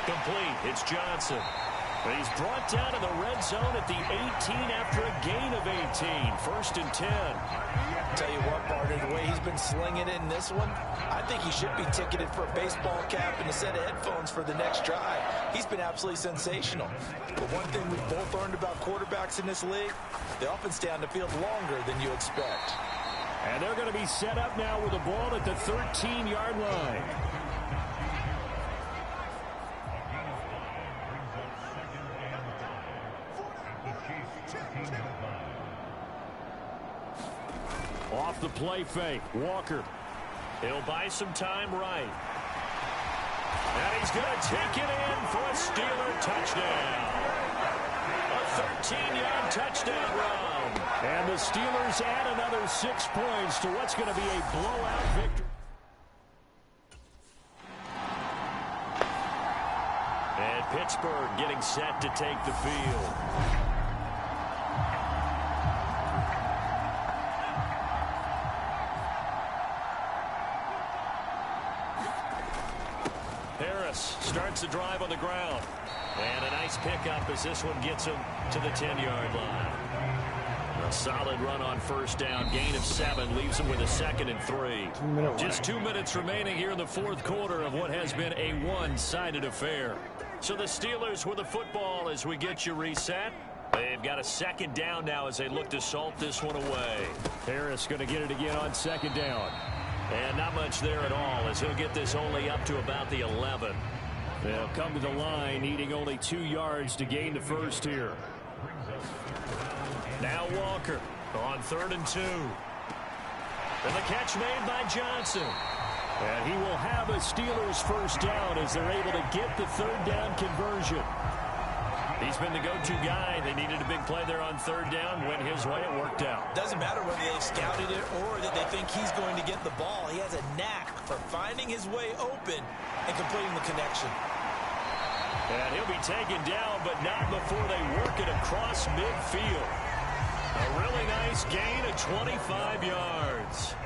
Complete. It's Johnson. But he's brought down in the red zone at the 18 after a gain of 18. 1st and 10. Tell you what, partner, the way he's been slinging it in this one, I think he should be ticketed for a baseball cap and a set of headphones for the next drive. He's been absolutely sensational. But one thing we've both learned about quarterbacks in this league, they often stay on the field longer than you expect. And they're going to be set up now with the ball at the 13-yard line. Off the play fake, Walker. He'll buy some time right. And he's going to take it in for a Steeler touchdown. A 13-yard touchdown run. And the Steelers add another 6 points to what's going to be a blowout victory. And Pittsburgh getting set to take the field. Harris starts the drive on the ground. And a nice pickup as this one gets him to the 10-yard line. A solid run on first down. Gain of 7 leaves him with a 2nd and 3. Just 2 minutes remaining here in the fourth quarter of what has been a one-sided affair. So the Steelers with the football as we get you reset. They've got a 2nd down now as they look to salt this one away. Harris going to get it again on 2nd down. And not much there at all as he'll get this only up to about the 11. They'll come to the line needing only 2 yards to gain the first here. Now Walker on 3rd and 2. And the catch made by Johnson. And he will have a Steelers first down as they're able to get the 3rd down conversion. He's been the go-to guy. They needed a big play there on 3rd down. Went his way. It worked out. Doesn't matter whether they've scouted it or that they think he's going to get the ball. He has a knack for finding his way open and completing the connection. And he'll be taken down, but not before they work it across midfield. A really nice gain of 25 yards.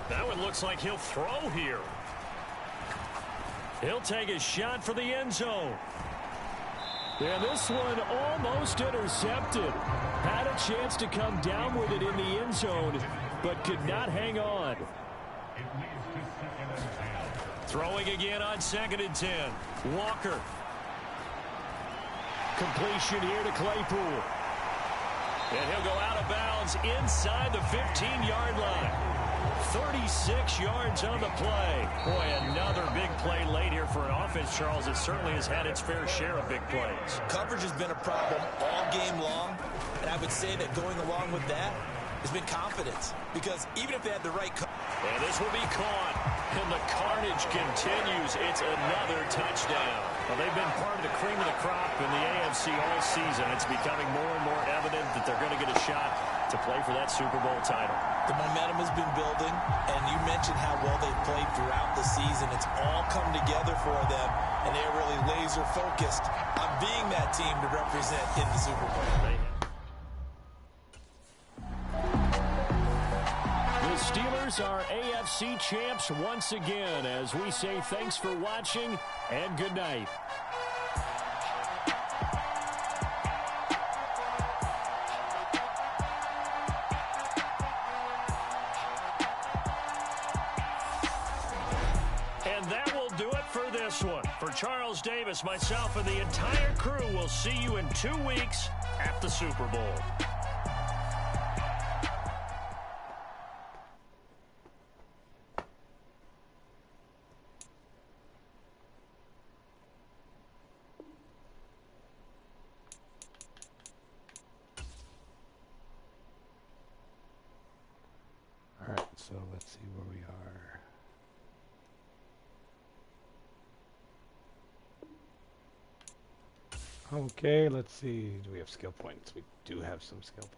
That one looks like he'll throw here. He'll take a shot for the end zone. And this one almost intercepted. Had a chance to come down with it in the end zone, but could not hang on. Throwing again on 2nd and 10. Walker. Completion here to Claypool. And he'll go out of bounds inside the 15-yard line. 36 yards on the play. Boy, another big play late here for an offense, Charles. It certainly has had its fair share of big plays. Coverage has been a problem all game long, and I would say that going along with that has been confidence, because even if they had the right... And this will be caught, and the carnage continues. It's another touchdown. Well, they've been part of the cream of the crop in the AFC all season. It's becoming more and more evident that they're going to get a shot to play for that Super Bowl title. The momentum has been building, and you mentioned how well they've played throughout the season. It's all come together for them, and they're really laser-focused on being that team to represent in the Super Bowl. The Steelers are AFC champs once again as we say thanks for watching and good night. And that will do it for this one. For Charles Davis, myself, and the entire crew, will see you in 2 weeks at the Super Bowl. So let's see where we are. Okay, let's see. Do we have skill points? We do have some skill points.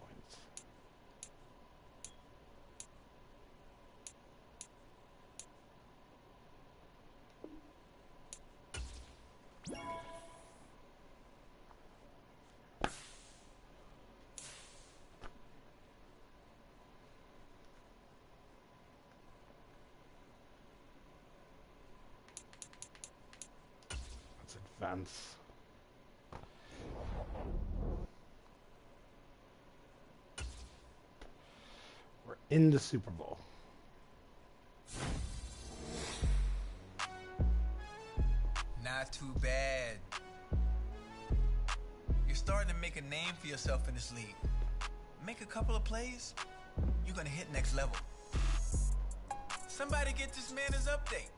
Advance. We're in the Super Bowl. Not too bad. You're starting to make a name for yourself in this league. Make a couple of plays, you're gonna hit next level. Somebody get this man his update.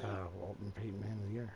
got Walton Payton Man of the Year.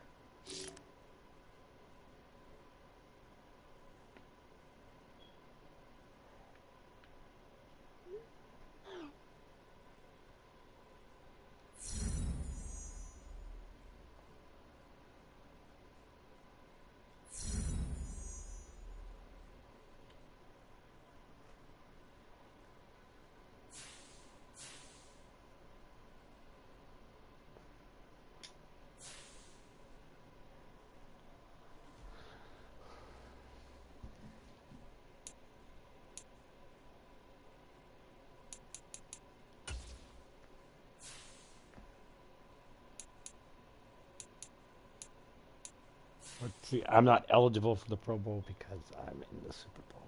Let's see. I'm not eligible for the Pro Bowl because I'm in the Super Bowl.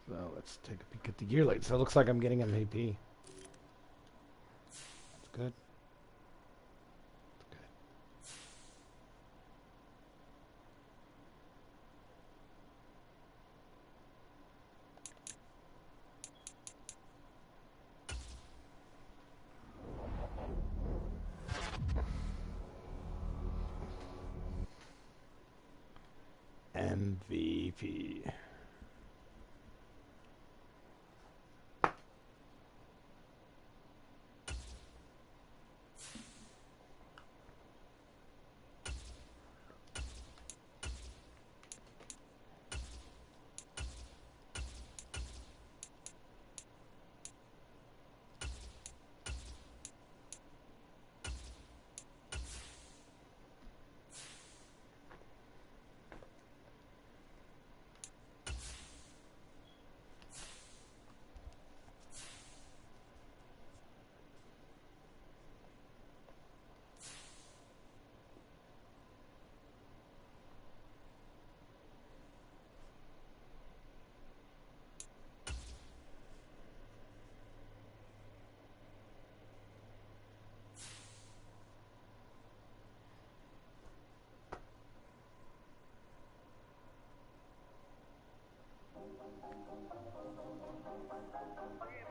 So let's take a peek at the year late. So it looks like I'm getting MVP. That's good. That's good. MVP.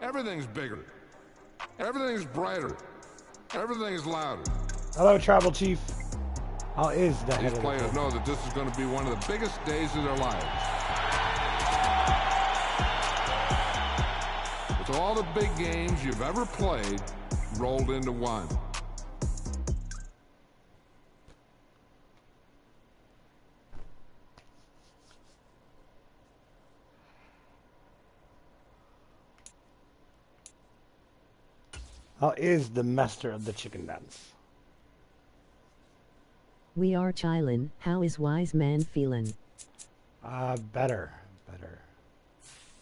Everything's bigger. Everything's brighter. Everything's louder. Hello, Tribal Chief. How is the head These of the players team? know that this is going to be one of the biggest days of their lives. It's all the big games you've ever played rolled into one. How is the master of the chicken dance? We are chillin'. How is wise man feelin'? Better.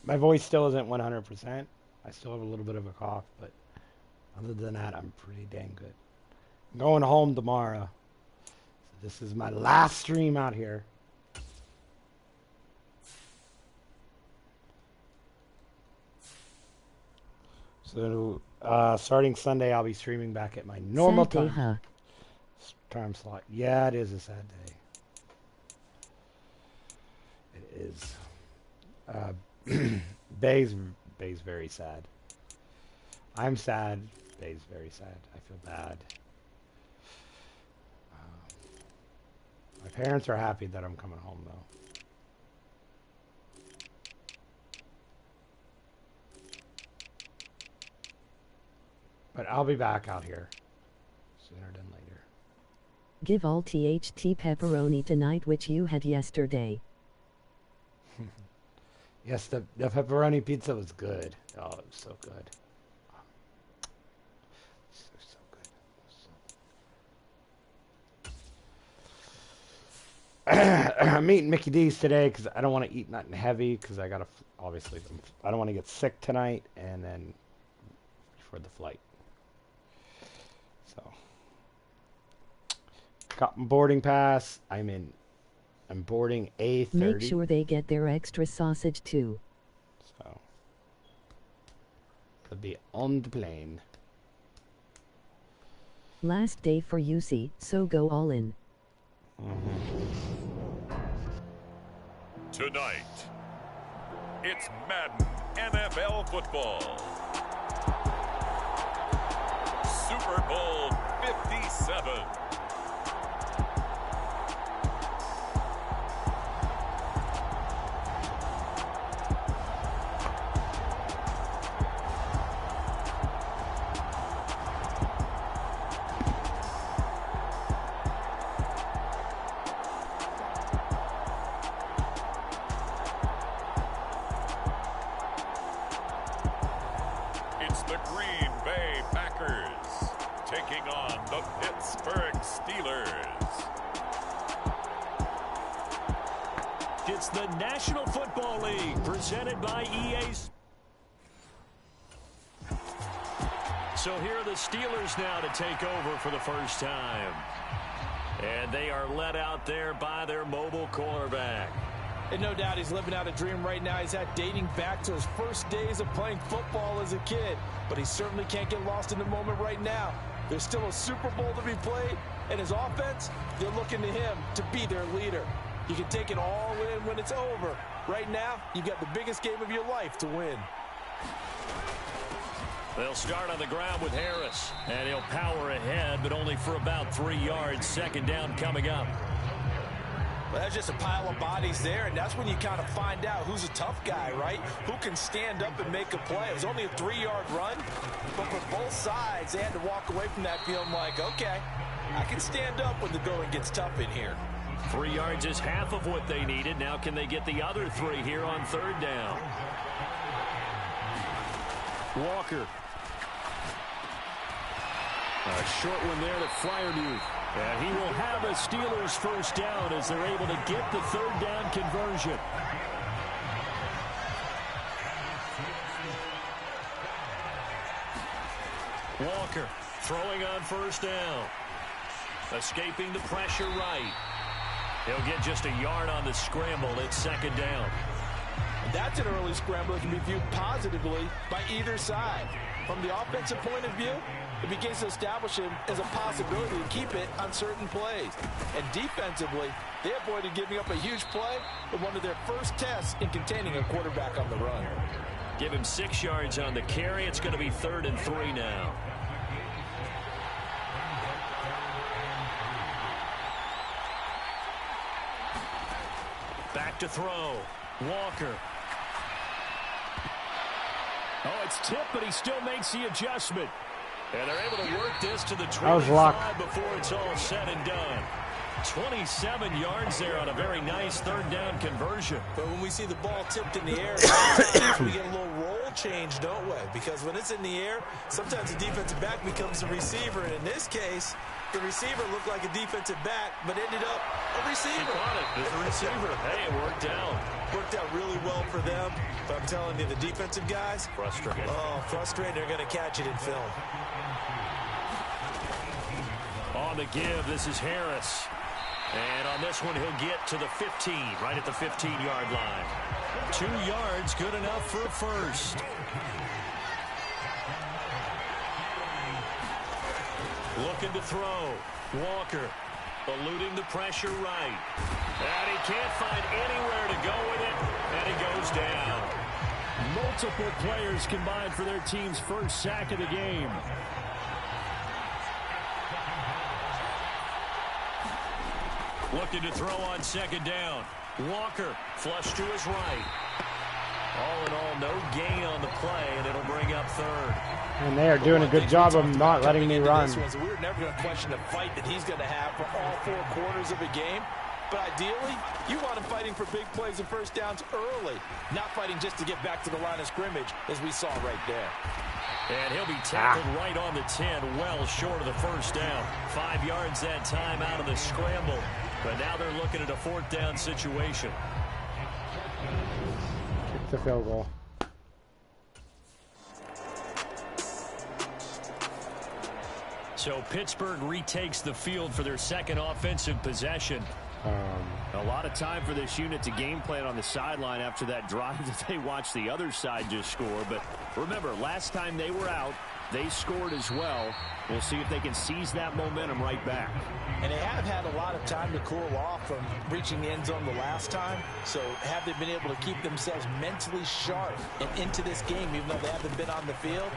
My voice still isn't 100%. I still have a little bit of a cough, but other than that, I'm pretty dang good. I'm going home tomorrow. So this is my last stream out here. So starting Sunday, I'll be streaming back at my normal Sad day, time. Time slot. Yeah, it is a sad day. It is. Bay's very sad. I'm sad. Bay's very sad. I feel bad. My parents are happy that I'm coming home, though. But I'll be back out here sooner than later. Give all THT pepperoni tonight which you had yesterday. Yes, the pepperoni pizza was good. Oh, it was so good. So good. I'm eating Mickey D's today because I don't want to eat nothing heavy because I gotta obviously I don't want to get sick tonight and then for the flight. So got my boarding pass. I'm boarding A30. Make sure they get their extra sausage too. So I'll be on the plane. Last day for UC, so go all in. Tonight, it's Madden NFL football. Super Bowl 57. It's the Green Bay Packers taking on the Pittsburgh Steelers. It's the National Football League presented by EA. So here are the Steelers now to take over for the first time. And they are led out there by their mobile quarterback. And no doubt he's living out a dream right now. He's had dating back to his first days of playing football as a kid. But he certainly can't get lost in the moment right now. There's still a Super Bowl to be played. And his offense, they're looking to him to be their leader. You can take it all in when it's over. Right now, you've got the biggest game of your life to win. They'll start on the ground with Harris. And he'll power ahead, but only for about 3 yards. Second down coming up. Well, that's just a pile of bodies there, and that's when you kind of find out who's a tough guy, right? Who can stand up and make a play. It was only a 3-yard run, but for both sides, they had to walk away from that feeling like, okay, I can stand up when the going gets tough in here. 3 yards is half of what they needed. Now can they get the other 3 here on third down? Walker. A short one there to Fryermuth. And he will have a Steelers first down as they're able to get the third down conversion. Walker throwing on first down. Escaping the pressure right. He'll get just a yard on the scramble. It's second down. That's an early scramble that can be viewed positively by either side. From the offensive point of view, it begins to establish him as a possibility to keep it on certain plays. And defensively, they avoided giving up a huge play with one of their first tests in containing a quarterback on the run. Give him 6 yards on the carry. It's going to be 3rd and 3 now. Back to throw. Walker. Oh, it's tipped, but he still makes the adjustment. And they're able to work this to the 25 before it's all said and done. 27 yards there on a very nice third down conversion. But when we see the ball tipped in the air, we get a little roll change, don't we? Because when it's in the air, sometimes the defensive back becomes the receiver. And in this case, the receiver looked like a defensive back, but ended up a receiver. He caught it as a receiver. Hey, it worked out. Worked out really well for them. But I'm telling you, the defensive guys, frustrated. Oh, frustrated. They're going to catch it in film. On the give, this is Harris. And on this one, he'll get to the 15, right at the 15-yard line. 2 yards, good enough for a first. Looking to throw. Walker eluding the pressure right. And he can't find anywhere to go with it, and he goes down. Multiple players combined for their team's first sack of the game. Looking to throw on second down. Walker flush to his right. All in all, no gain on the play, and it'll bring up third. And they are doing a good job of not letting me run. We're never going to question the fight that he's going to have for all 4 quarters of a game. But ideally, you want him fighting for big plays and first downs early, not fighting just to get back to the line of scrimmage, as we saw right there. And he'll be tackled right on the 10, well short of the first down. 5 yards that time out of the scramble. But now they're looking at a 4th down situation. Kick the field goal. So Pittsburgh retakes the field for their second offensive possession. A lot of time for this unit to game plan on the sideline after that drive that they watched the other side just score. But remember, last time they were out, they scored as well. We'll see if they can seize that momentum right back. And they have had a lot of time to cool off from reaching the end zone the last time. So have they been able to keep themselves mentally sharp and into this game, even though they haven't been on the field?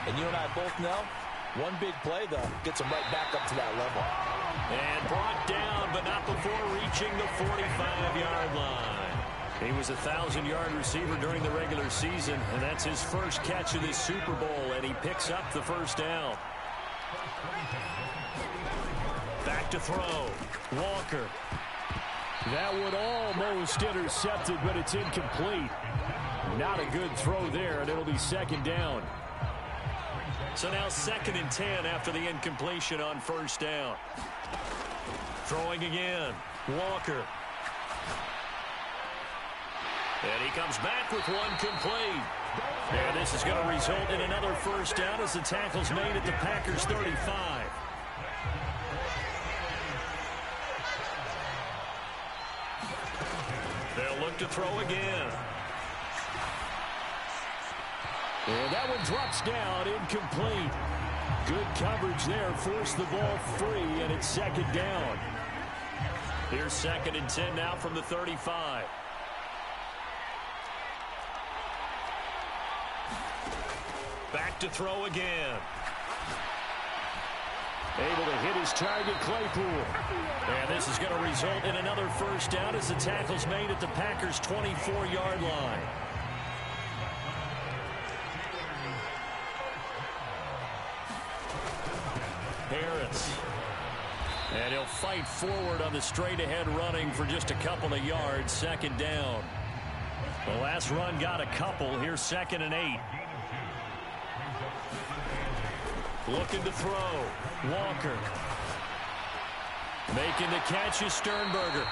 And you and I both know, one big play, though, gets them right back up to that level. And brought down, but not before reaching the 45-yard line. He was a 1,000-yard receiver during the regular season, and that's his first catch of this Super Bowl, and he picks up the first down. Back to throw. Walker. That one almost intercepted, but it's incomplete. Not a good throw there, and it'll be 2nd down. So now 2nd and 10 after the incompletion on first down. Throwing again. Walker. And he comes back with one complete. And this is going to result in another first down as the tackle's made at the Packers' 35. They'll look to throw again. And that one drops down, incomplete. Good coverage there, forced the ball free, and it's 2nd down. Here's 2nd and 10 now from the 35. Back to throw again. Able to hit his target, Claypool. And this is going to result in another first down as the tackle's made at the Packers' 24-yard line. Harris. And he'll fight forward on the straight-ahead running for just a couple of yards. 2nd down. The last run got a couple. Here's 2nd and 8. Looking to throw. Walker. Making the catch is Sternberger.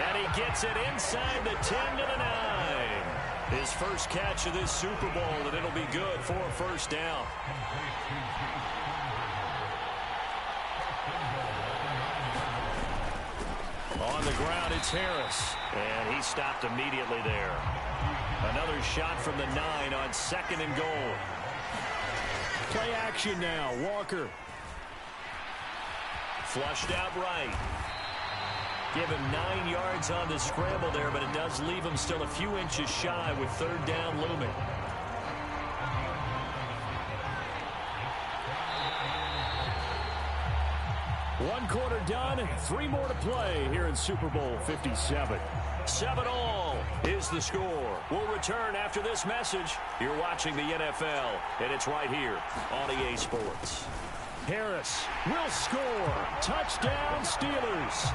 And he gets it inside the 10 to the 9. His first catch of this Super Bowl, and it'll be good for a first down. On the ground, it's Harris. And he stopped immediately there. Another shot from the 9 on 2nd and goal. Play action now. Walker. Flushed out right. Give him 9 yards on the scramble there, but it does leave him still a few inches shy with 3rd down looming. One quarter done, 3 more to play here in Super Bowl 57. 7-all is the score. We'll return after this message. You're watching the NFL, and it's right here on EA Sports. Harris will score. Touchdown, Steelers.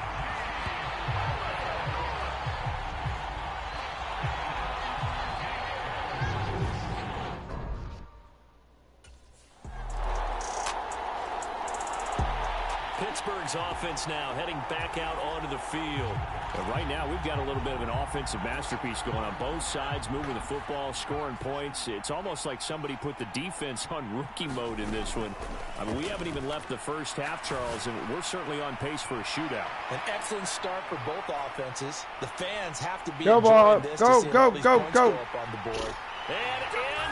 Pittsburgh's offense now heading back out onto the field. And right now, we've got a little bit of an offensive masterpiece going on both sides, moving the football, scoring points. It's almost like somebody put the defense on rookie mode in this one. I mean, we haven't even left the first half, Charles, and we're certainly on pace for a shootout. An excellent start for both offenses. The fans have to be Go, enjoying ball. this Go, to see go, all these go, points go. up on the board. And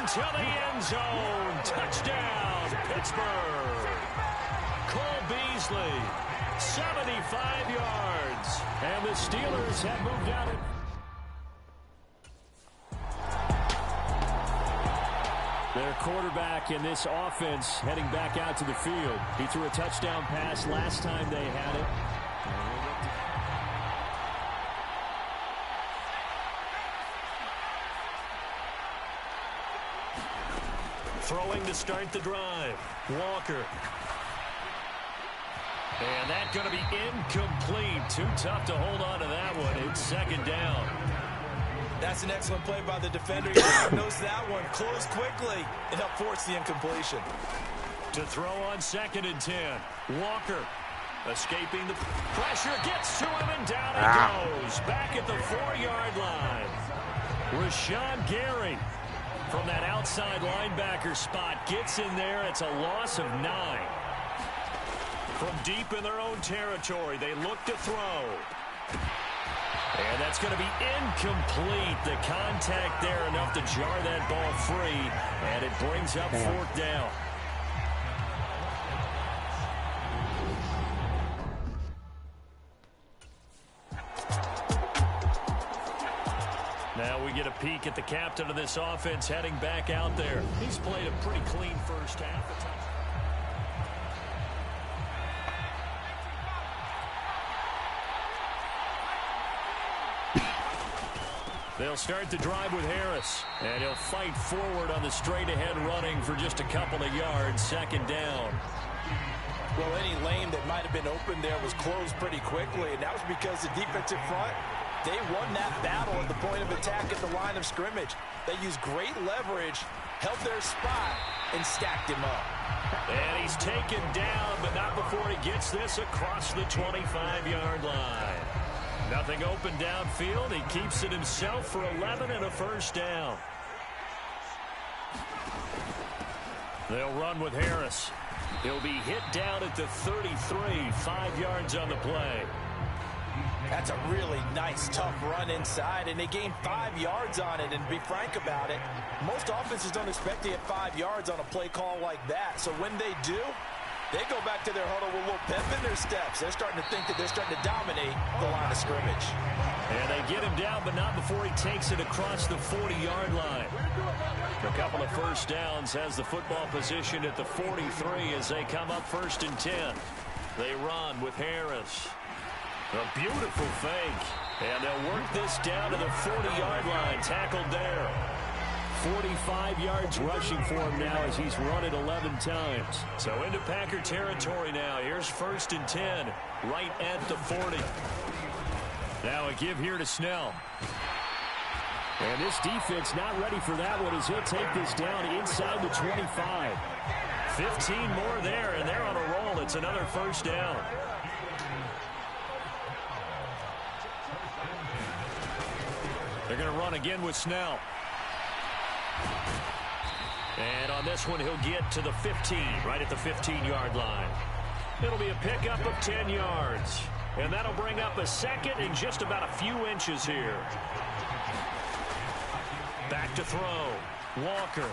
into the end zone. Touchdown, Pittsburgh. Cole Beasley, 75 yards. And the Steelers have moved out of... Their quarterback in this offense heading back out to the field. He threw a touchdown pass last time they had it. Throwing to start the drive. Walker. And that's going to be incomplete. Too tough to hold on to that one. It's second down. That's an excellent play by the defender. He knows that one. Close quickly and help force the incompletion. To throw on 2nd and 10. Walker escaping the pressure. Gets to him and down he goes. Back at the 4-yard line. Rashawn Gary from that outside linebacker spot gets in there. It's a loss of 9. From deep in their own territory, they look to throw. And that's going to be incomplete. The contact there enough to jar that ball free. And it brings up 4th down. Now we get a peek at the captain of this offense heading back out there. He's played a pretty clean first half. They'll start the drive with Harris, and he'll fight forward on the straight-ahead running for just a couple of yards. 2nd down. Well, any lane that might have been open there was closed pretty quickly, and that was because the defensive front, they won that battle at the point of attack at the line of scrimmage. They used great leverage, held their spot, and stacked him up. And he's taken down, but not before he gets this across the 25-yard line. Nothing open downfield. He keeps it himself for 11 and a first down. They'll run with Harris. He'll be hit down at the 33, 5 yards on the play. That's a really nice, tough run inside, and they gained 5 yards on it. And to be frank about it, most offenses don't expect to get 5 yards on a play call like that. So when they do, they go back to their huddle with a little pep in their steps. They're starting to think that they're starting to dominate the line of scrimmage. And they get him down, but not before he takes it across the 40-yard line. A couple of first downs has the football position at the 43 as they come up 1st and 10. They run with Harris. A beautiful fake. And they'll work this down to the 40-yard line. Tackled there. 45 yards rushing for him now as he's run it 11 times. So into Packer territory now. Here's 1st and 10, right at the 40. Now a give here to Snell. And this defense not ready for that one as he'll take this down inside the 25. 15 more there, and they're on a roll. It's another first down. They're going to run again with Snell. And on this one, he'll get to the 15, right at the 15-yard line. It'll be a pickup of 10 yards. And that'll bring up a second and just about a few inches here. Back to throw. Walker.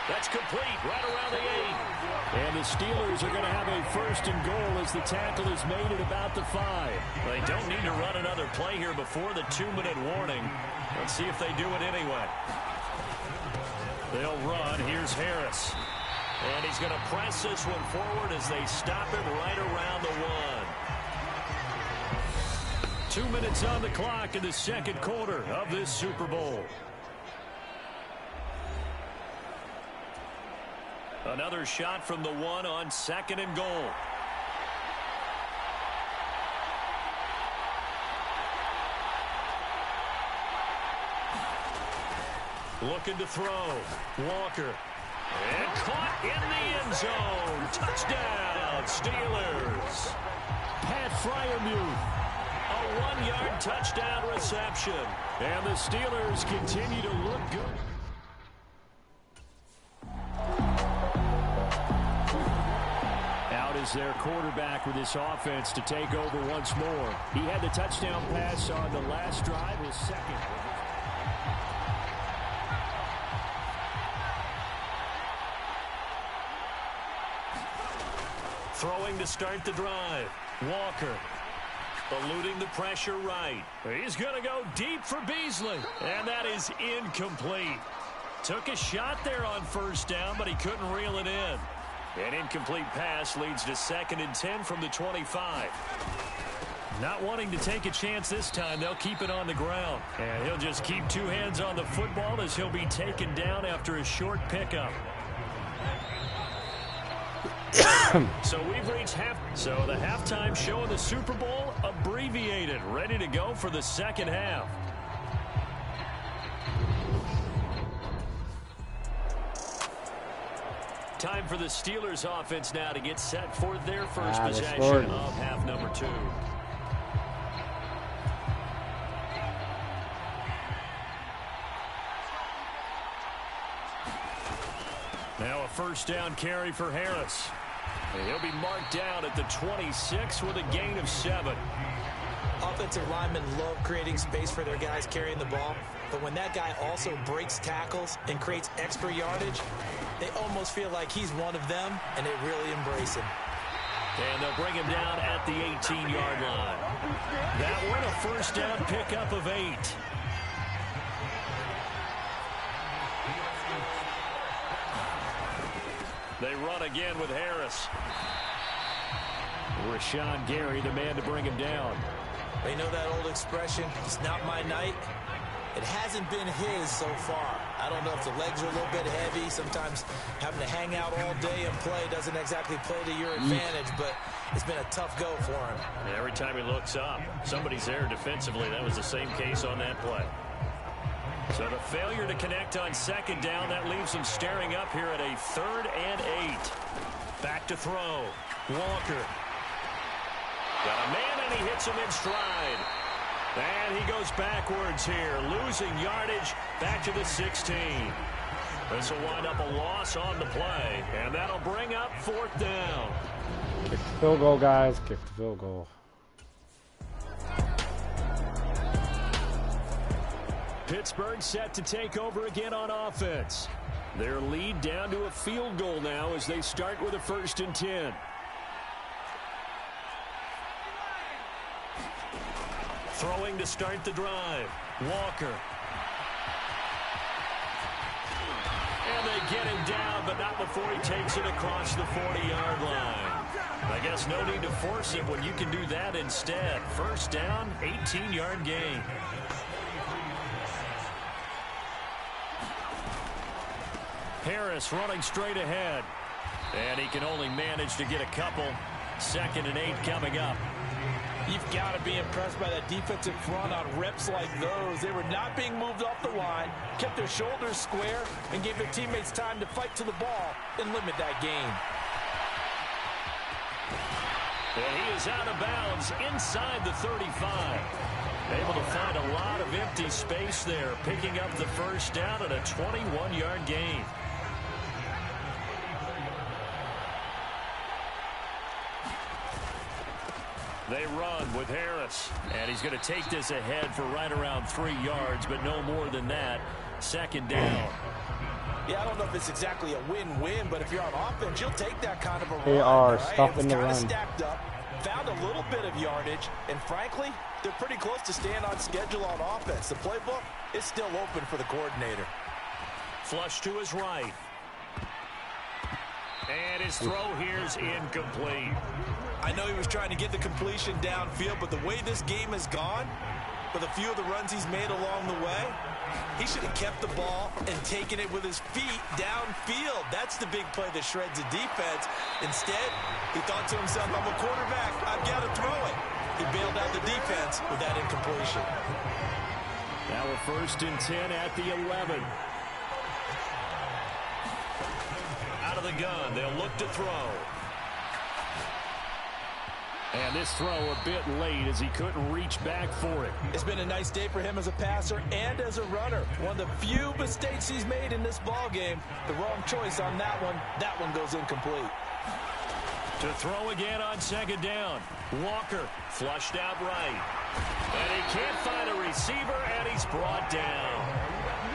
That's complete right around the 8. And the Steelers are going to have a 1st and goal as the tackle is made at about the 5. They don't need to run another play here before the 2-minute warning. Let's see if they do it anyway. They'll run. Here's Harris. And he's going to press this one forward as they stop him right around the 1. 2 minutes on the clock in the second quarter of this Super Bowl. Another shot from the 1 on 2nd and goal. Looking to throw. Walker. And caught in the end zone. Touchdown, Steelers. Pat Fryermuth. A 1-yard touchdown reception. And the Steelers continue to look good. Out is their quarterback with this offense to take over once more. He had the touchdown pass on the last drive, his second. Throwing to start the drive. Walker. Eluding the pressure right. He's going to go deep for Beasley. And that is incomplete. Took a shot there on 1st down, but he couldn't reel it in. An incomplete pass leads to 2nd and 10 from the 25. Not wanting to take a chance this time, they'll keep it on the ground. And he'll just keep two hands on the football as he'll be taken down after a short pickup. So we've reached half. So the halftime show of the Super Bowl abbreviated, ready to go for the second half. Time for the Steelers offense now to get set for their first possession of half number 2. Now a first down carry for Harris. And he'll be marked down at the 26 with a gain of 7. Offensive linemen love creating space for their guys carrying the ball, but when that guy also breaks tackles and creates extra yardage, they almost feel like he's one of them, and they really embrace him. And they'll bring him down at the 18-yard line. That one a first down pickup of 8. They run again with Harris. Rashawn Gary, the man to bring him down. They know that old expression, it's not my night. It hasn't been his so far. I don't know if the legs are a little bit heavy. Sometimes having to hang out all day and play doesn't exactly play to your advantage, but it's been a tough go for him. And every time he looks up, somebody's there defensively. That was the same case on that play. So the failure to connect on second down, that leaves him staring up here at a 3rd and 8. Back to throw. Walker. Got a man, and he hits him in stride. And he goes backwards here, losing yardage back to the 16. This will wind up a loss on the play, and that'll bring up 4th down. Kick the field goal, guys. Kick the field goal. Pittsburgh set to take over again on offense. Their lead down to a field goal now as they start with a 1st and 10. Throwing to start the drive. Walker. And they get him down, but not before he takes it across the 40-yard line. I guess no need to force him when you can do that instead. First down, 18-yard gain. Harris running straight ahead. And he can only manage to get a couple. 2nd and 8 coming up. You've got to be impressed by that defensive front on reps like those. They were not being moved off the line, kept their shoulders square, and gave their teammates time to fight to the ball and limit that gain. And he is out of bounds inside the 35. Able to find a lot of empty space there, picking up the first down at a 21-yard gain. They run with Harris. And he's going to take this ahead for right around 3 yards, but no more than that. 2nd down. Yeah, I don't know if it's exactly a win-win, but if you're on offense, you'll take that kind of a run. They are right? stuffing the run. It was kind of stacked up, found a little bit of yardage, and frankly, they're pretty close to staying on schedule on offense. The playbook is still open for the coordinator. Flush to his right. And his throw here's incomplete. I know he was trying to get the completion downfield, but the way this game has gone, with a few of the runs he's made along the way, he should have kept the ball and taken it with his feet downfield. That's the big play that shreds the defense. Instead, he thought to himself, I'm a quarterback, I've got to throw it. He bailed out the defense with that incompletion. Now a 1st and 10 at the 11. Out of the gun, they'll look to throw. And this throw a bit late as he couldn't reach back for it. It's been a nice day for him as a passer and as a runner. One of the few mistakes he's made in this ball game. The wrong choice on that one. That one goes incomplete. To throw again on 2nd down. Walker flushed out right. And he can't find a receiver, and he's brought down.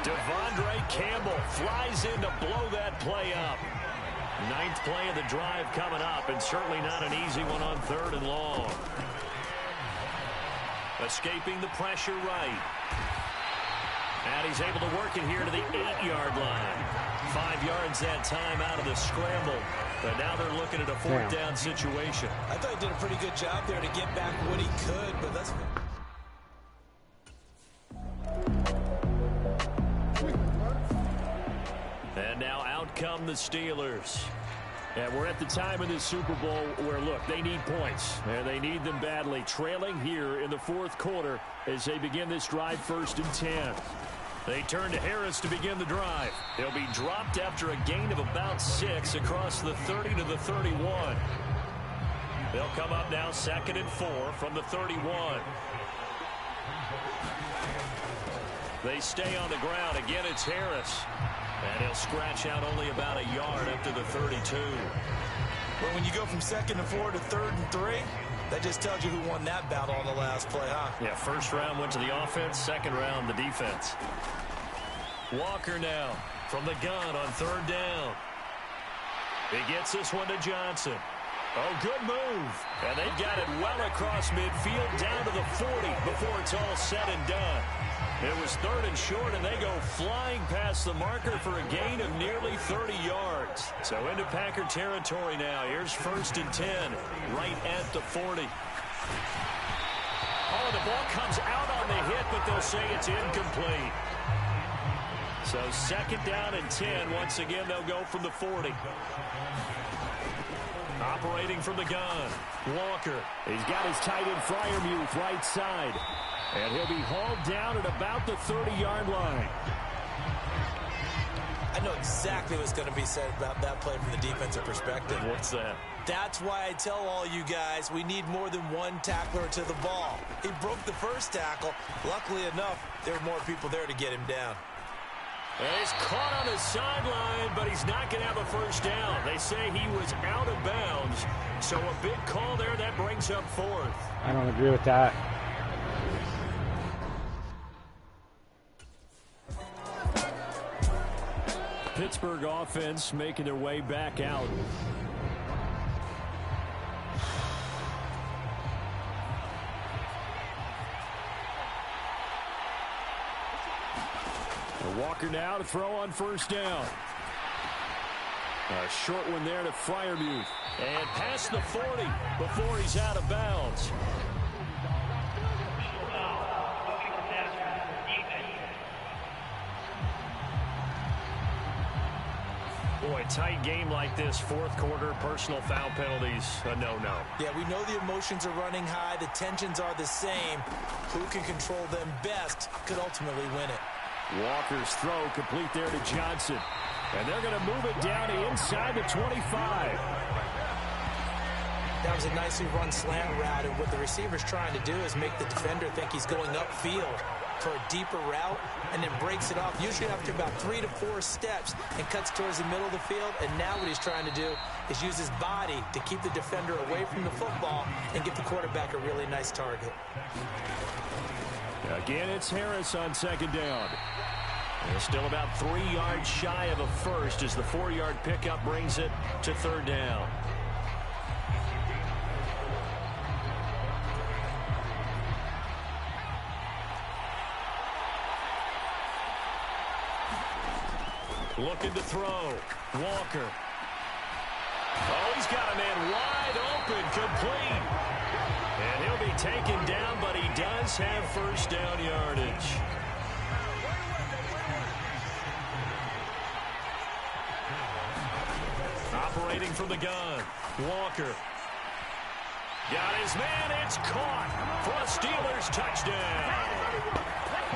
Devondre Campbell flies in to blow that play up. 9th play of the drive coming up, and certainly not an easy one on 3rd and long. Escaping the pressure right. And he's able to work it here to the 8-yard line. 5 yards that time out of the scramble. But now they're looking at a fourth down situation. I thought he did a pretty good job there to get back what he could, but that's... And now out come the Steelers. And we're at the time of this Super Bowl where, look, they need points. And they need them badly. Trailing here in the fourth quarter as they begin this drive 1st and 10. They turn to Harris to begin the drive. He'll be dropped after a gain of about 6 across the 30 to the 31. They'll come up now 2nd and 4 from the 31. They stay on the ground. Again, it's Harris. And he'll scratch out only about a yard up to the 32. Well, when you go from 2nd and 4 to 3rd and 3, that just tells you who won that battle on the last play, huh? Yeah, first round went to the offense, second round the defense. Walker now from the gun on 3rd down. He gets this one to Johnson. Oh, good move. And they've got it well across midfield down to the 40 before it's all said and done. It was 3rd and short, and they go flying past the marker for a gain of nearly 30 yards. So into Packer territory now. Here's 1st and 10, right at the 40. Oh, the ball comes out on the hit, but they'll say it's incomplete. So 2nd down and 10. Once again, they'll go from the 40. Operating from the gun, Walker. He's got his tight end Freiermuth right side. And he'll be hauled down at about the 30-yard line. I know exactly what's going to be said about that play from the defensive perspective. What's that? That's why I tell all you guys we need more than one tackler to the ball. He broke the first tackle. Luckily enough, there were more people there to get him down. And he's caught on the sideline, but he's not going to have a first down. They say he was out of bounds. So a big call there that brings up 4th. I don't agree with that. Pittsburgh offense making their way back out. Walker now to throw on 1st down. A short one there to Freiermuth. And past the 40 before he's out of bounds. Boy, tight game like this, 4th quarter, personal foul penalties, a no-no. Yeah, we know the emotions are running high. The tensions are the same. Who can control them best could ultimately win it. Walker's throw complete there to Johnson. And they're going to move it down to inside the 25. That was a nicely run slant route, and what the receiver's trying to do is make the defender think he's going upfield for a deeper route, and then breaks it off, usually after about 3 to 4 steps, and cuts towards the middle of the field. And now what he's trying to do is use his body to keep the defender away from the football and give the quarterback a really nice target. Again, it's Harris on 2nd down. And still about 3 yards shy of a first as the 4-yard pickup brings it to 3rd down. Looking to throw. Walker. Oh, he's got a man wide open, complete. And he'll be taken down, but he does have 1st down yardage. Operating from the gun. Walker. Got his man. It's caught for a Steelers touchdown.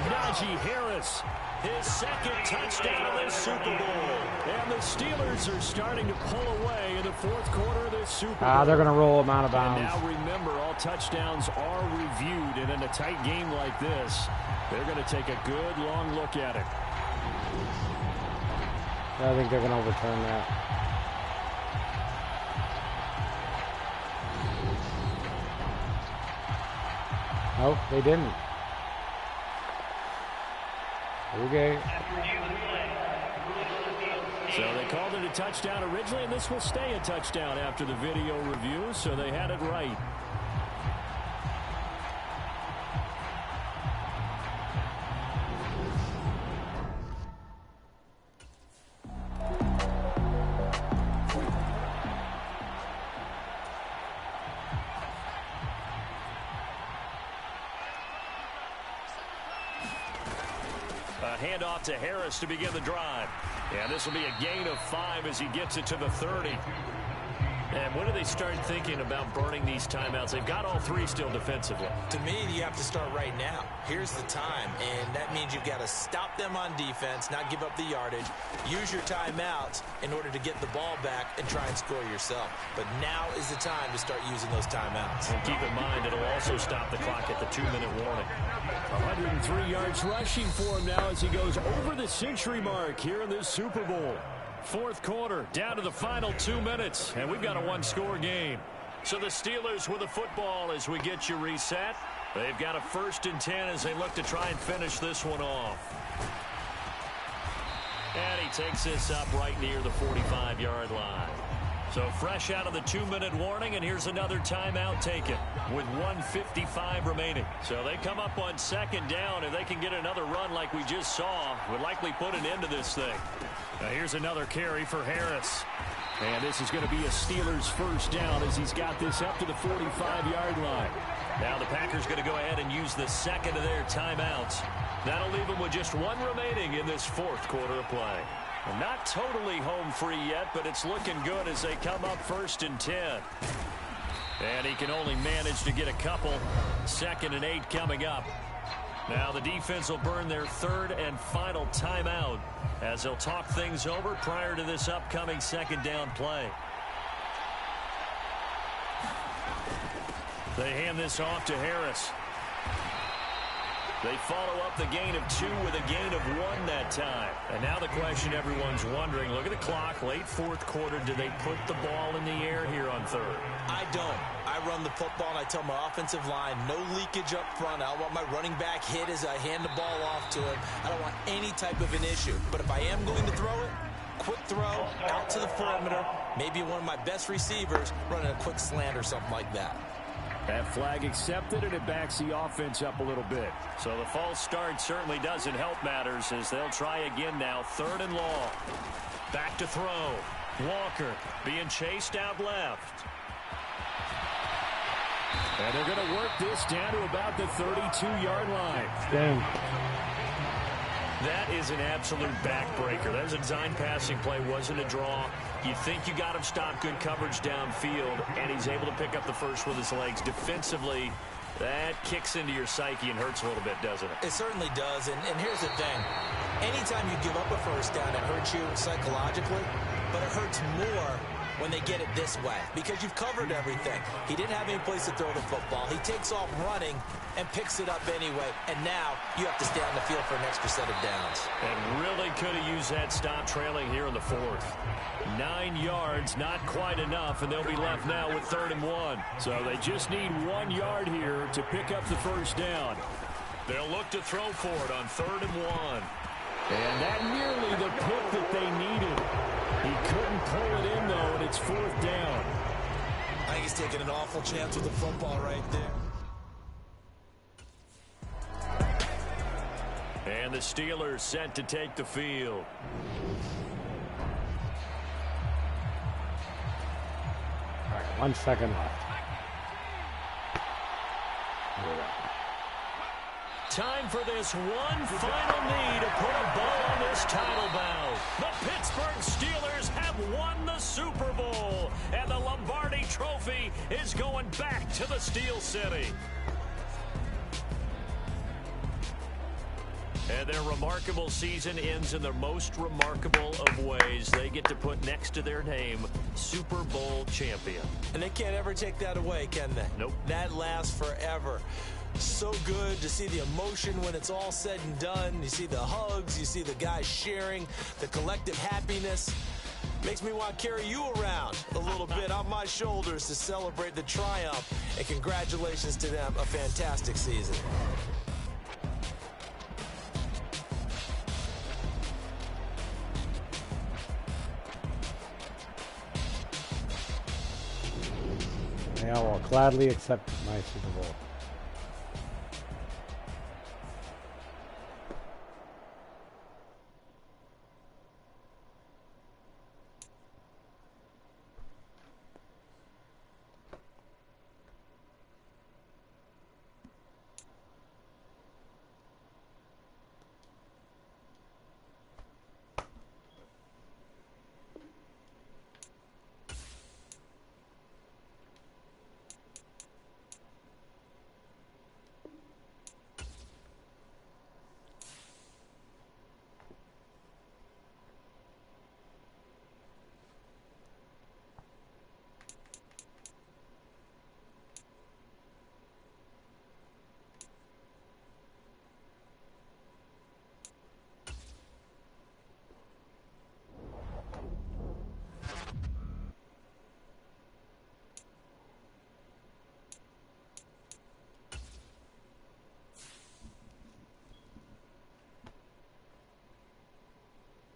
Najee Harris. His 2nd touchdown of this Super Bowl. And the Steelers are starting to pull away in the 4th quarter of this Super Bowl. They're going to roll him out of bounds. And now remember, all touchdowns are reviewed. And in a tight game like this, they're going to take a good long look at it. I think they're going to overturn that. Nope, they didn't. Okay. So they called it a touchdown originally, and this will stay a touchdown after the video review, so they had it right. A handoff to Harris to begin the drive. And this will be a gain of 5 as he gets it to the 30. And when do they start thinking about burning these timeouts? They've got all 3 still defensively. To me, you have to start right now. Here's the time, and that means you've got to stop them on defense, not give up the yardage, use your timeouts in order to get the ball back and try and score yourself. But now is the time to start using those timeouts. And keep in mind, it'll also stop the clock at the 2-minute warning. 103 yards rushing for him now as he goes over the century mark here in this Super Bowl. Fourth quarter, down to the final 2 minutes, and we've got a one-score game. So the Steelers with the football as we get you reset. They've got a 1st and 10 as they look to try and finish this one off. And he takes this up right near the 45-yard line. So fresh out of the 2-minute warning, and here's another timeout taken with 1:55 remaining. So they come up on 2nd down, and they can get another run like we just saw. Would likely put an end to this thing. Now here's another carry for Harris. And this is going to be a Steelers 1st down as he's got this up to the 45-yard line. Now the Packers going to go ahead and use the 2nd of their timeouts. That'll leave them with just 1 remaining in this 4th quarter of play. And not totally home free yet, but it's looking good as they come up 1st and 10. And he can only manage to get a couple. 2nd and 8 coming up. Now the defense will burn their 3rd and final timeout as they'll talk things over prior to this upcoming 2nd down play. They hand this off to Harris. They follow up the gain of 2 with a gain of 1 that time. And now the question everyone's wondering, look at the clock, late 4th quarter, do they put the ball in the air here on 3rd? I don't. I run the football and I tell my offensive line, no leakage up front. I don't want my running back hit as I hand the ball off to him. I don't want any type of an issue. But if I am going to throw it, quick throw, out to the perimeter, maybe one of my best receivers running a quick slant or something like that. That flag accepted, and it backs the offense up a little bit. So the false start certainly doesn't help matters as they'll try again now. 3rd and long. Back to throw. Walker being chased out left. And they're going to work this down to about the 32-yard line. Dang. That is an absolute backbreaker. That was a design passing play, wasn't a draw. You think you got him stopped, good coverage downfield, and he's able to pick up the first with his legs. Defensively, that kicks into your psyche and hurts a little bit, doesn't it? It certainly does, and here's the thing. Anytime you give up a 1st down, it hurts you psychologically, but it hurts more when they get it this way because you've covered everything. He didn't have any place to throw the football. He takes off running and picks it up anyway, and now you have to stay on the field for an extra set of downs. And really could have used that stop trailing here in the 4th. 9 yards, not quite enough, and they'll be left now with 3rd and 1. So they just need 1 yard here to pick up the 1st down. They'll look to throw for it on 3rd and 1. And that nearly the pick that they needed. He couldn't pull it in, though, and it's 4th down. I think he's taking an awful chance with the football right there. And the Steelers set to take the field. All right, 1 second left. Time for this one final knee to put a bow on this title bout. The Pittsburgh Steelers have won the Super Bowl, and the Lombardi Trophy is going back to the Steel City. And their remarkable season ends in the most remarkable of ways. They get to put next to their name, Super Bowl champion. And they can't ever take that away, can they? Nope. That lasts forever. So good to see the emotion when it's all said and done. You see the hugs, you see the guys sharing, the collective happiness. Makes me want to carry you around a little bit on my shoulders to celebrate the triumph. And congratulations to them, a fantastic season. I will gladly accept my Super Bowl.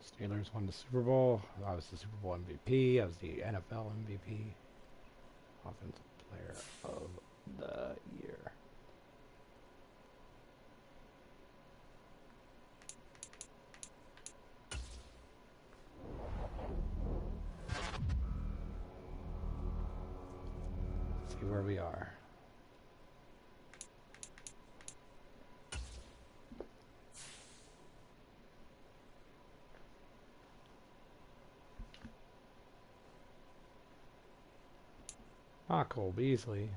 Steelers won the Super Bowl. I was the Super Bowl MVP. I was the NFL MVP. Offensive Player of the Year. Let's see where we are. Ah, Cole Beasley.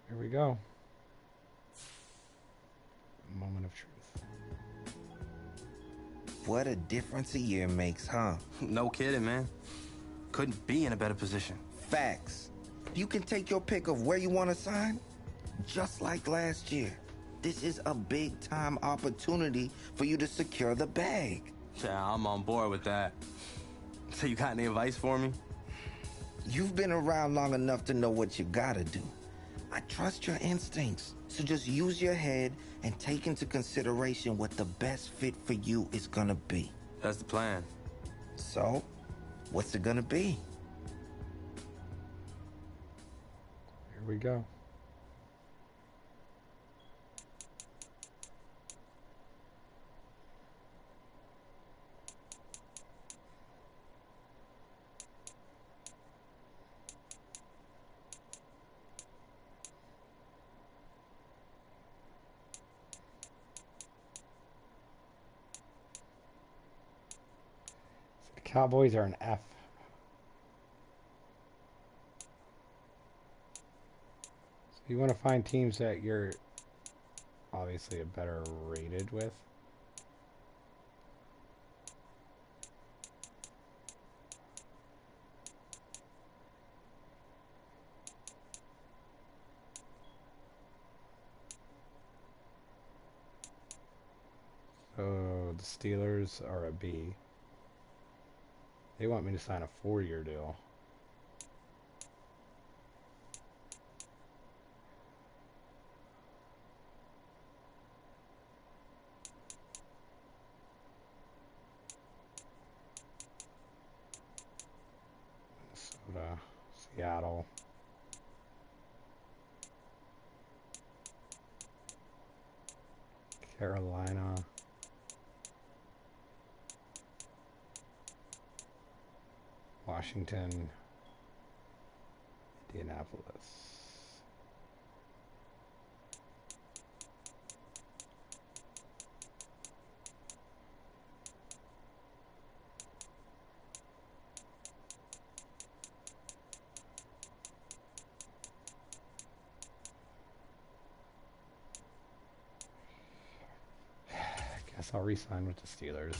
Here we go. Moment of truth. What a difference a year makes, huh? No kidding, man. Couldn't be in a better position. Facts. You can take your pick of where you want to sign. Just like last year, this is a big-time opportunity for you to secure the bag. Yeah, I'm on board with that. So you got any advice for me? You've been around long enough to know what you gotta do. I trust your instincts, so just use your head and take into consideration what the best fit for you is gonna be. That's the plan. So, what's it gonna be? Here we go. So the Cowboys are an F. So you want to find teams that you're obviously a better rated with. So the Steelers are a B. They want me to sign a 4-year deal. Minnesota, Seattle. Carolina. Washington. Indianapolis. Guess I'll re-sign with the Steelers.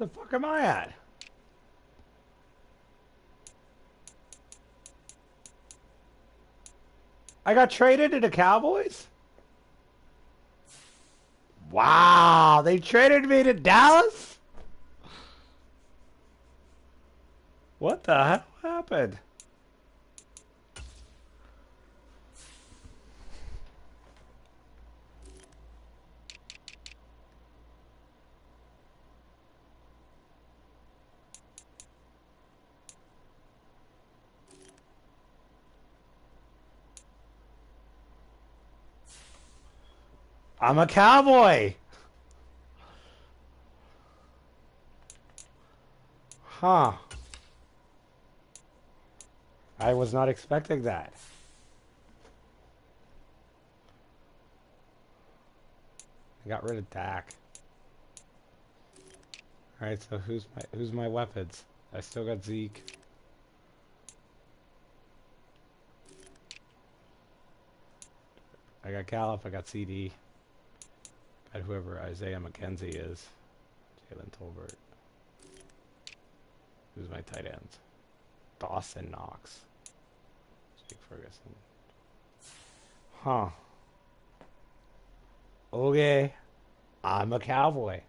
Where the fuck am I at? I got traded to the Cowboys? Wow, they traded me to Dallas? What the hell happened? I'm a Cowboy. Huh. I was not expecting that. I got rid of Dak. Alright, so who's my weapons? I still got Zeke. I got Gallup, I got CD. Got whoever Isaiah McKenzie is. Jalen Tolbert. Who's my tight ends? Dawson Knox. Jake Ferguson. Huh. Okay. I'm a Cowboy.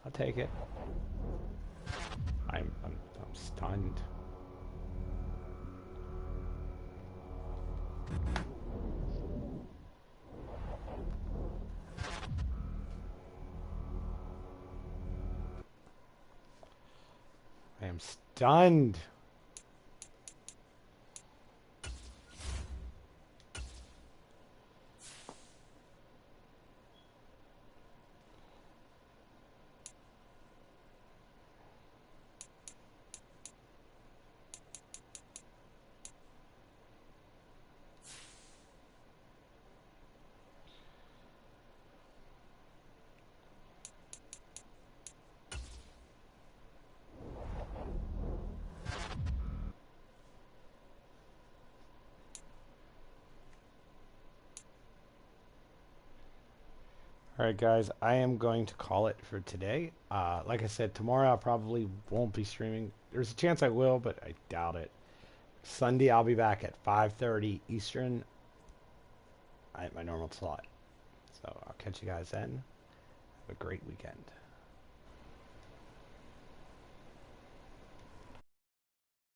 I'll take it. I'm stunned. I am stunned. Alright guys, I am going to call it for today. Like I said, tomorrow I probably won't be streaming. There's a chance I will, but I doubt it. Sunday I'll be back at 5:30 Eastern at my normal slot. So I'll catch you guys then. Have a great weekend.